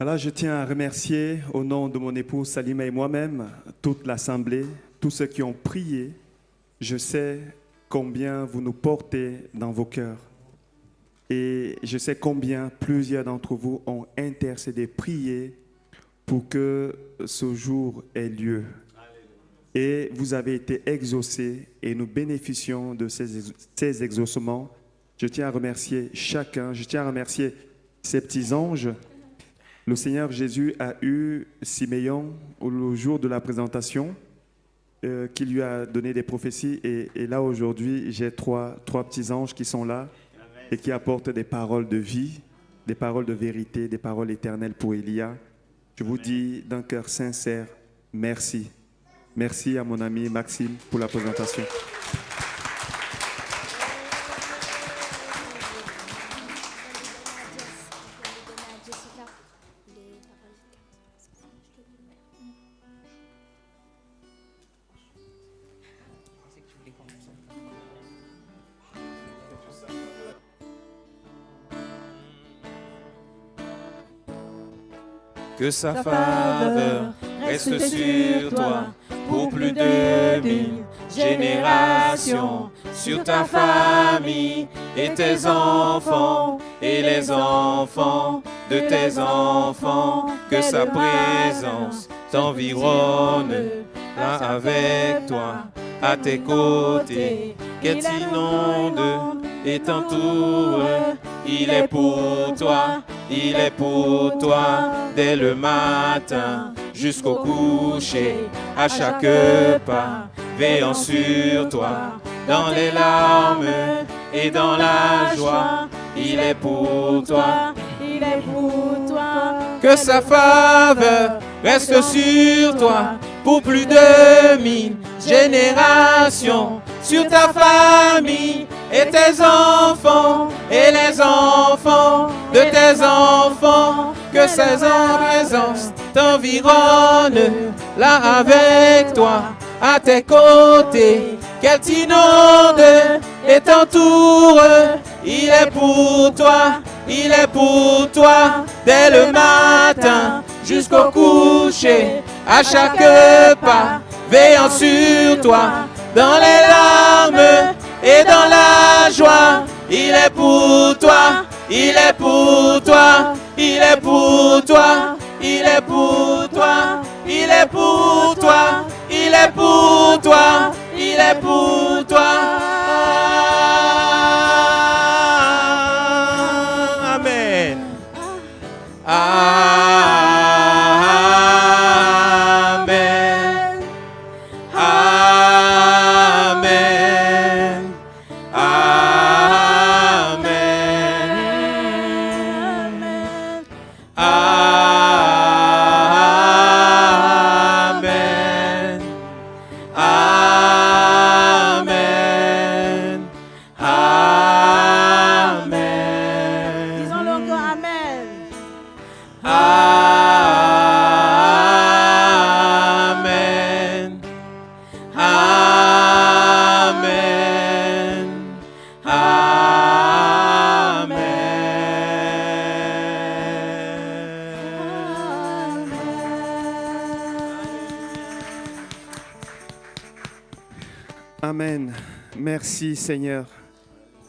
Alors, je tiens à remercier au nom de mon épouse Salima et moi-même, toute l'Assemblée, tous ceux qui ont prié. Je sais combien vous nous portez dans vos cœurs. Et je sais combien plusieurs d'entre vous ont intercédé, prié pour que ce jour ait lieu. Et vous avez été exaucés et nous bénéficions de ces exaucements. Je tiens à remercier chacun, je tiens à remercier ces petits anges. Le Seigneur Jésus a eu Siméon au jour de la présentation, qui lui a donné des prophéties. Et là, aujourd'hui, j'ai trois petits anges qui sont là et qui apportent des paroles de vie, des paroles de vérité, des paroles éternelles pour Elia. Je vous dis d'un cœur sincère, merci. Merci à mon ami Maxime pour la présentation. Que sa faveur reste sur toi pour plus de 1000 générations, sur ta famille et tes enfants et les enfants de tes enfants. Que sa présence t'environne là avec toi, à tes côtés, qu'elle t'inonde et t'entoure. Il est pour toi, il est pour toi, dès le matin jusqu'au coucher, à chaque pas, veillant sur toi, dans les larmes et dans la joie. Il est pour toi, il est pour toi. que sa faveur reste sur toi pour plus de 1000 générations, sur ta famille et tes enfants et les enfants de tes enfants. Que ses présence t'environne là avec toi, à tes côtés, qu'elle t'inonde et t'entoure. Il est pour toi, il est pour toi, dès le matin jusqu'au coucher, à chaque pas, veillant sur toi, dans les larmes et dans la joie. Il est pour toi, il est pour toi, il est pour toi, il est pour toi, il est pour toi, il est pour toi, il est pour toi. Amen. Amen. Amen. Amen. Amen. Amen. Amen. Merci Seigneur.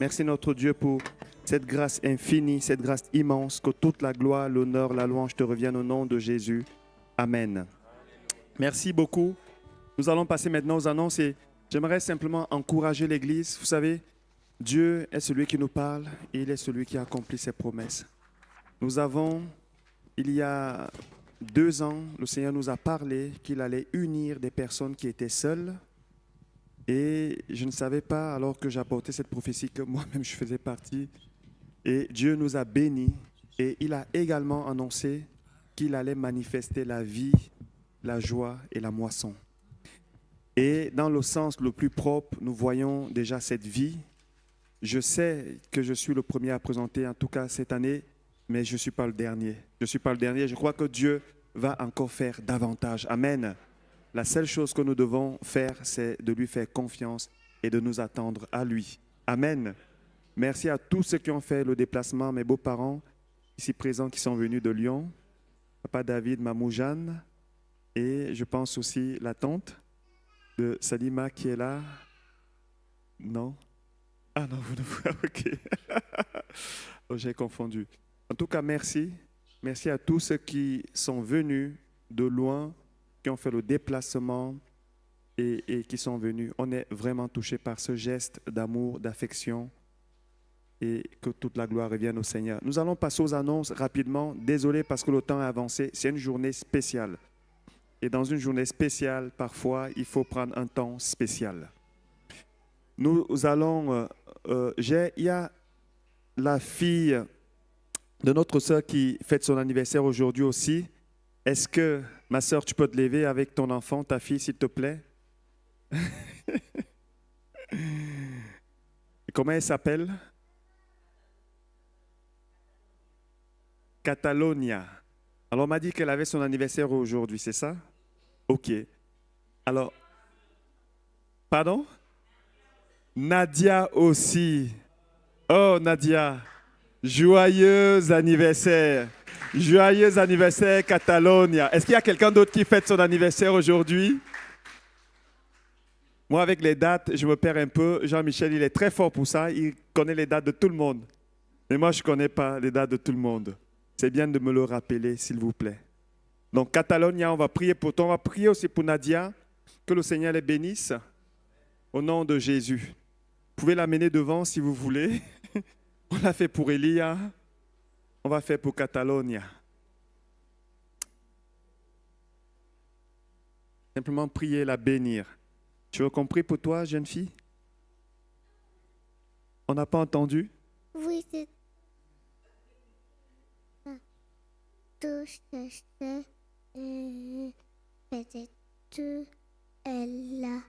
Merci notre Dieu pour cette grâce infinie, cette grâce immense, que toute la gloire, l'honneur, la louange te reviennent au nom de Jésus. Amen. Merci beaucoup. Nous allons passer maintenant aux annonces et j'aimerais simplement encourager l'Église. Vous savez, Dieu est celui qui nous parle et il est celui qui accomplit ses promesses. Nous avons, il y a 2 ans, le Seigneur nous a parlé qu'il allait unir des personnes qui étaient seules. Et je ne savais pas, alors que j'apportais cette prophétie, que moi-même je faisais partie. Et Dieu nous a bénis. Et il a également annoncé qu'il allait manifester la vie, la joie et la moisson. Et dans le sens le plus propre, nous voyons déjà cette vie. Je sais que je suis le premier à présenter, en tout cas cette année, mais je ne suis pas le dernier. Je ne suis pas le dernier. Je crois que Dieu va encore faire davantage. Amen. La seule chose que nous devons faire, c'est de lui faire confiance et de nous attendre à lui. Amen. Merci à tous ceux qui ont fait le déplacement, mes beaux-parents, ici présents, qui sont venus de Lyon. Papa David, Mamou Jeanne, et je pense aussi la tante de Salima qui est là. Non? Ah non, vous ne pouvez pas. Ok. Oh, j'ai confondu. En tout cas, merci. Merci à tous ceux qui sont venus de loin, qui ont fait le déplacement et qui sont venus. On est vraiment touchés par ce geste d'amour, d'affection et que toute la gloire revienne au Seigneur. Nous allons passer aux annonces rapidement. Désolé parce que le temps a avancé. C'est une journée spéciale. Et dans une journée spéciale, parfois, il faut prendre un temps spécial. Nous allons... il y a la fille de notre sœur qui fête son anniversaire aujourd'hui aussi. Est-ce que, ma sœur, tu peux te lever avec ton enfant, ta fille, s'il te plaît? Comment elle s'appelle? Catalonia. Alors, on m'a dit qu'elle avait son anniversaire aujourd'hui, c'est ça? Ok. Alors, pardon? Nadia aussi. Oh, Nadia, joyeux anniversaire. Joyeux anniversaire, Catalonia. Est-ce qu'il y a quelqu'un d'autre qui fête son anniversaire aujourd'hui? Moi, avec les dates, je me perds un peu. Jean-Michel, il est très fort pour ça. Il connaît les dates de tout le monde. Mais moi, je ne connais pas les dates de tout le monde. C'est bien de me le rappeler, s'il vous plaît. Donc, Catalonia, on va prier pour toi. On va prier aussi pour Nadia. Que le Seigneur les bénisse. Au nom de Jésus. Vous pouvez l'amener devant si vous voulez. On l'a fait pour Elia. On va faire pour Catalonia. Simplement prier, la bénir. Tu as compris pour toi, jeune fille? On n'a pas entendu? Oui, c'est tout ce que peut-être elle a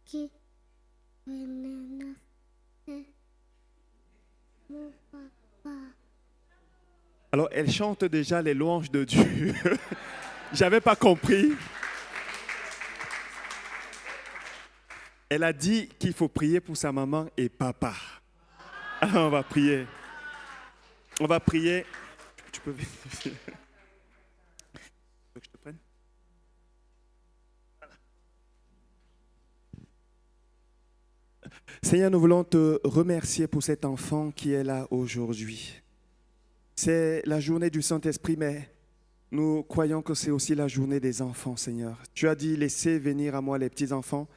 qui mon papa. Alors, elle chante déjà les louanges de Dieu. J'avais pas compris. Elle a dit qu'il faut prier pour sa maman et papa. Alors, on va prier. On va prier. Tu peux vérifier. Tu veux que je te prenne? Seigneur, nous voulons te remercier pour cet enfant qui est là aujourd'hui. C'est la journée du Saint-Esprit, mais nous croyons que c'est aussi la journée des enfants, Seigneur. Tu as dit, laissez venir à moi les petits-enfants.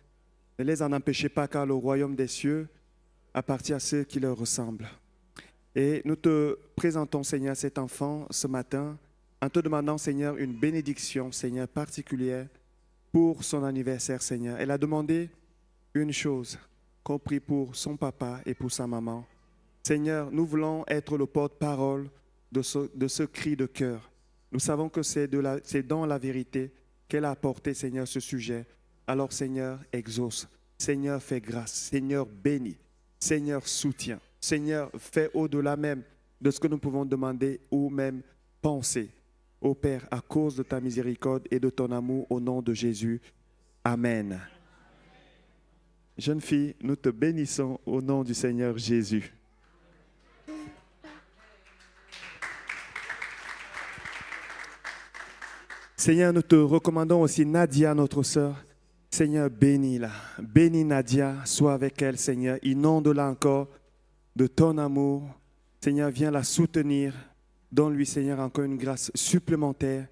Ne les en empêchez pas, car le royaume des cieux appartient à ceux qui leur ressemblent. Et nous te présentons, Seigneur, cet enfant ce matin, en te demandant, Seigneur, une bénédiction, Seigneur, particulière pour son anniversaire, Seigneur. Elle a demandé une chose, qu'on prie pour son papa et pour sa maman. Seigneur, nous voulons être le porte-parole de ce cri de cœur. Nous savons que c'est dans la vérité qu'elle a apporté, Seigneur, ce sujet. Alors, Seigneur, exauce. Seigneur, fais grâce. Seigneur, bénis. Seigneur, soutiens. Seigneur, fais au-delà même de ce que nous pouvons demander ou même penser. Ô Père, à cause de ta miséricorde et de ton amour, au nom de Jésus. Amen. Jeune fille, nous te bénissons au nom du Seigneur Jésus. Seigneur, nous te recommandons aussi Nadia, notre sœur. Seigneur, bénis-la. Bénis Nadia, sois avec elle, Seigneur. Inonde-la encore de ton amour. Seigneur, viens la soutenir. Donne-lui, Seigneur, encore une grâce supplémentaire.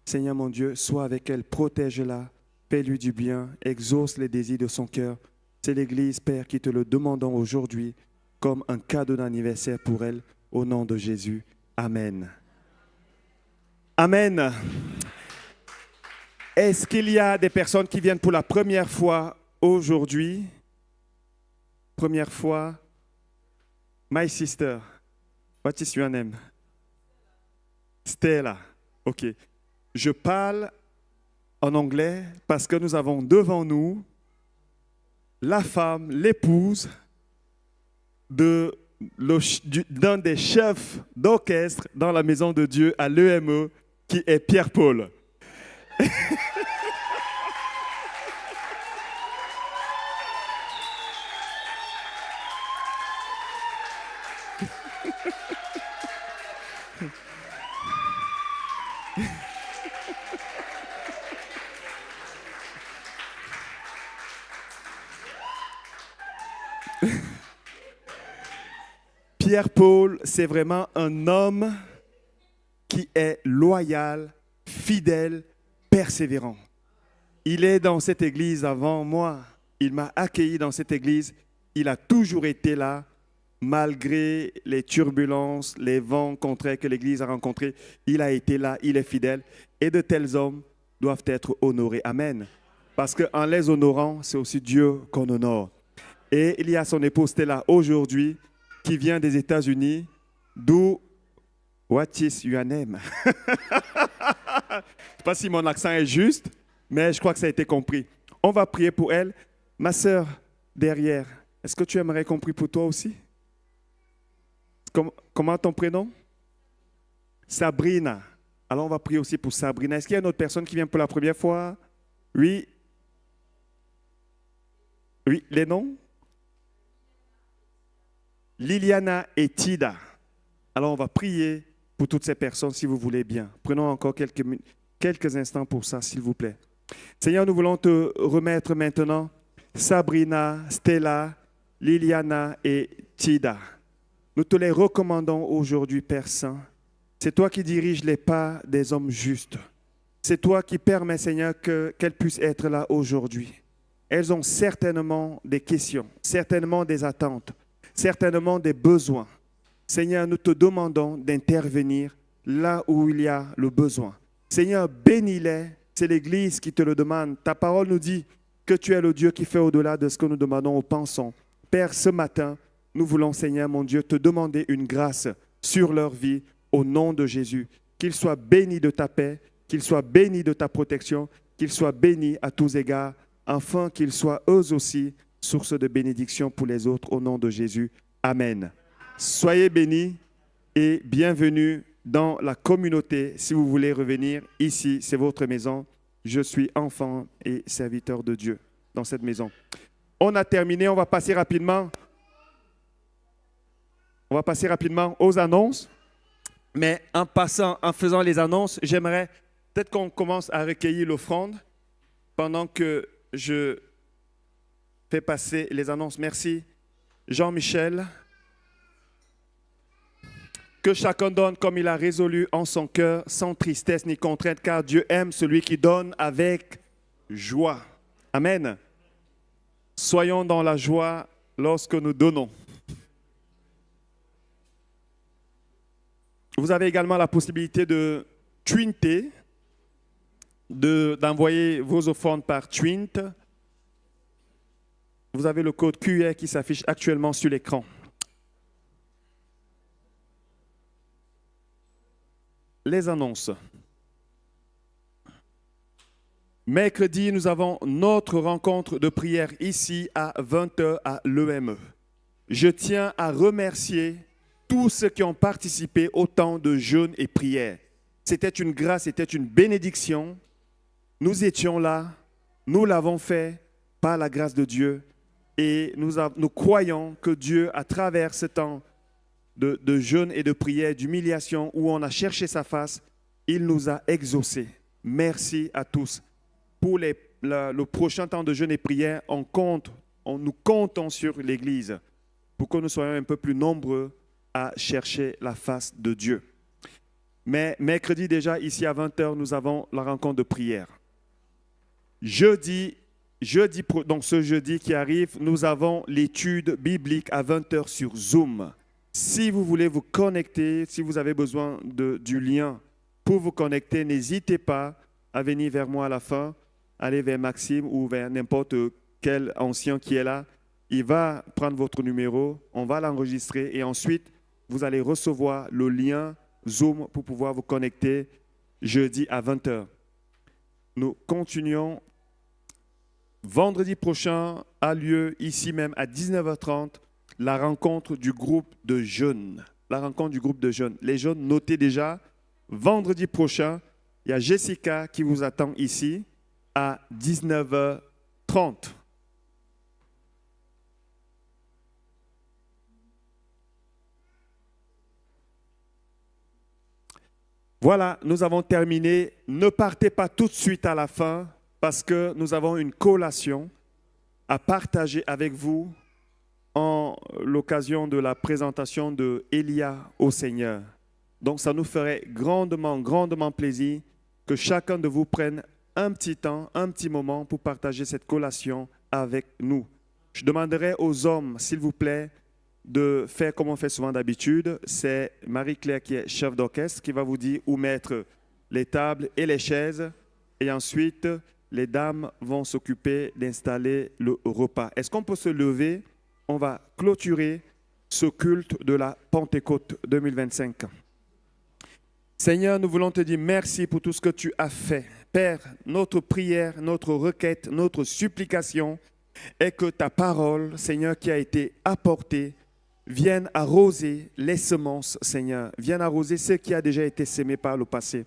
Seigneur, mon Dieu, sois avec elle, protège-la, fais-lui du bien, exauce les désirs de son cœur. C'est l'Église, Père, qui te le demandons aujourd'hui comme un cadeau d'anniversaire pour elle, au nom de Jésus. Amen. Amen. Est-ce qu'il y a des personnes qui viennent pour la première fois aujourd'hui? Première fois. My sister, what is your name? Stella. OK. Je parle en anglais parce que nous avons devant nous la femme, l'épouse d'un des chefs d'orchestre dans la maison de Dieu à l'EME, qui est Pierre-Paul. Pierre-Paul, c'est vraiment un homme qui est loyal, fidèle, persévérant. Il est dans cette église avant moi. Il m'a accueilli dans cette église. Il a toujours été là, malgré les turbulences, les vents contraires que l'église a rencontrés. Il a été là, il est fidèle. Et de tels hommes doivent être honorés. Amen. Parce qu'en les honorant, c'est aussi Dieu qu'on honore. Et il y a son épouse Stella aujourd'hui, qui vient des États-Unis, d'où what is your name? Je ne sais pas si mon accent est juste, mais je crois que ça a été compris. On va prier pour elle. Ma sœur, derrière, est-ce que tu aimerais qu'on prie pour toi aussi? Comment ton prénom? Sabrina. Alors on va prier aussi pour Sabrina. Est-ce qu'il y a une autre personne qui vient pour la première fois? Oui. Oui, les noms? Liliana et Tida. Alors, on va prier pour toutes ces personnes, si vous voulez bien. Prenons encore quelques instants pour ça, s'il vous plaît. Seigneur, nous voulons te remettre maintenant Sabrina, Stella, Liliana et Tida. Nous te les recommandons aujourd'hui, Père Saint. C'est toi qui diriges les pas des hommes justes. C'est toi qui permets, Seigneur, qu'elles puissent être là aujourd'hui. Elles ont certainement des questions, certainement des attentes, certainement des besoins. Seigneur, nous te demandons d'intervenir là où il y a le besoin. Seigneur, bénis-les. C'est l'Église qui te le demande. Ta parole nous dit que tu es le Dieu qui fait au-delà de ce que nous demandons ou pensons. Père, ce matin, nous voulons, Seigneur, mon Dieu, te demander une grâce sur leur vie au nom de Jésus. Qu'ils soient bénis de ta paix, qu'ils soient bénis de ta protection, qu'ils soient bénis à tous égards, afin qu'ils soient eux aussi source de bénédiction pour les autres au nom de Jésus. Amen. Soyez bénis et bienvenue dans la communauté. Si vous voulez revenir ici, c'est votre maison. Je suis enfant et serviteur de Dieu dans cette maison. On a terminé, on va passer rapidement. On va passer rapidement aux annonces. Mais en faisant les annonces, j'aimerais peut-être qu'on commence à recueillir l'offrande pendant que je fais passer les annonces. Merci, Jean-Michel. Que chacun donne comme il a résolu en son cœur, sans tristesse ni contrainte, car Dieu aime celui qui donne avec joie. Amen. Soyons dans la joie lorsque nous donnons. Vous avez également la possibilité de twinter, d'envoyer vos offrandes par Twint. Vous avez le code QR qui s'affiche actuellement sur l'écran. Les annonces. Mercredi, nous avons notre rencontre de prière ici à 20h à l'EME. Je tiens à remercier tous ceux qui ont participé au temps de jeûne et prière. C'était une grâce, c'était une bénédiction. Nous étions là, nous l'avons fait par la grâce de Dieu et nous croyons que Dieu, à travers ce temps de jeûne et de prière, d'humiliation où on a cherché sa face, il nous a exaucés. Merci à tous. Pour le prochain temps de jeûne et prière, nous comptons sur l'Église pour que nous soyons un peu plus nombreux à chercher la face de Dieu. Mais mercredi déjà, ici à 20h, nous avons la rencontre de prière. Donc ce jeudi qui arrive, nous avons l'étude biblique à 20h sur Zoom. Si vous voulez vous connecter, si vous avez besoin du lien pour vous connecter, n'hésitez pas à venir vers moi à la fin, aller vers Maxime ou vers n'importe quel ancien qui est là. Il va prendre votre numéro, on va l'enregistrer et ensuite, vous allez recevoir le lien Zoom pour pouvoir vous connecter jeudi à 20h. Nous continuons. Vendredi prochain a lieu ici même à 19h30 la rencontre du groupe de jeunes. La rencontre du groupe de jeunes. Les jeunes, notez déjà, vendredi prochain, il y a Jessica qui vous attend ici à 19h30. Voilà, nous avons terminé. Ne partez pas tout de suite à la fin parce que nous avons une collation à partager avec vous en l'occasion de la présentation de Élia au Seigneur. Donc ça nous ferait grandement, grandement plaisir que chacun de vous prenne un petit temps, un petit moment pour partager cette collation avec nous. Je demanderai aux hommes, s'il vous plaît, de faire comme on fait souvent d'habitude. C'est Marie-Claire qui est chef d'orchestre qui va vous dire où mettre les tables et les chaises. Et ensuite, les dames vont s'occuper d'installer le repas. Est-ce qu'on peut se lever? On va clôturer ce culte de la Pentecôte 2025. Seigneur, nous voulons te dire merci pour tout ce que tu as fait. Père, notre prière, notre requête, notre supplication est que ta parole, Seigneur, qui a été apportée, vienne arroser les semences, Seigneur. Vienne arroser ce qui a déjà été sémé par le passé.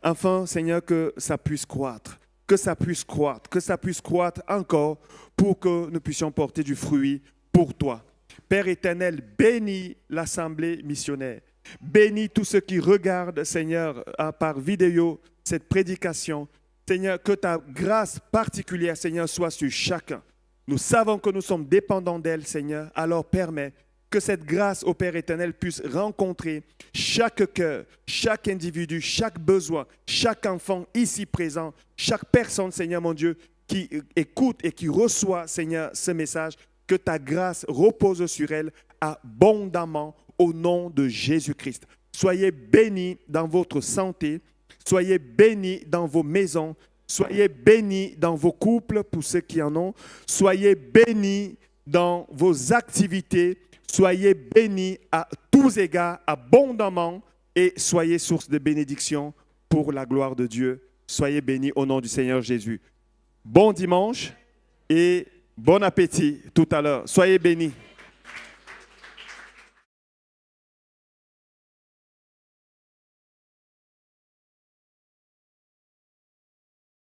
Enfin, Seigneur, que ça puisse croître. Que ça puisse croître. Que ça puisse croître encore pour que nous puissions porter du fruit pour toi. Père éternel, bénis l'assemblée missionnaire. Bénis tous ceux qui regardent, Seigneur, par vidéo, cette prédication. Seigneur, que ta grâce particulière, Seigneur, soit sur chacun. Nous savons que nous sommes dépendants d'elle, Seigneur. Alors permets que cette grâce au Père éternel puisse rencontrer chaque cœur, chaque individu, chaque besoin, chaque enfant ici présent, chaque personne, Seigneur mon Dieu, qui écoute et qui reçoit, Seigneur, ce message. Que ta grâce repose sur elle abondamment au nom de Jésus-Christ. Soyez bénis dans votre santé, soyez bénis dans vos maisons, soyez bénis dans vos couples pour ceux qui en ont, soyez bénis dans vos activités, soyez bénis à tous égards abondamment et soyez source de bénédiction pour la gloire de Dieu. Soyez bénis au nom du Seigneur Jésus. Bon dimanche et bon appétit tout à l'heure. Soyez bénis.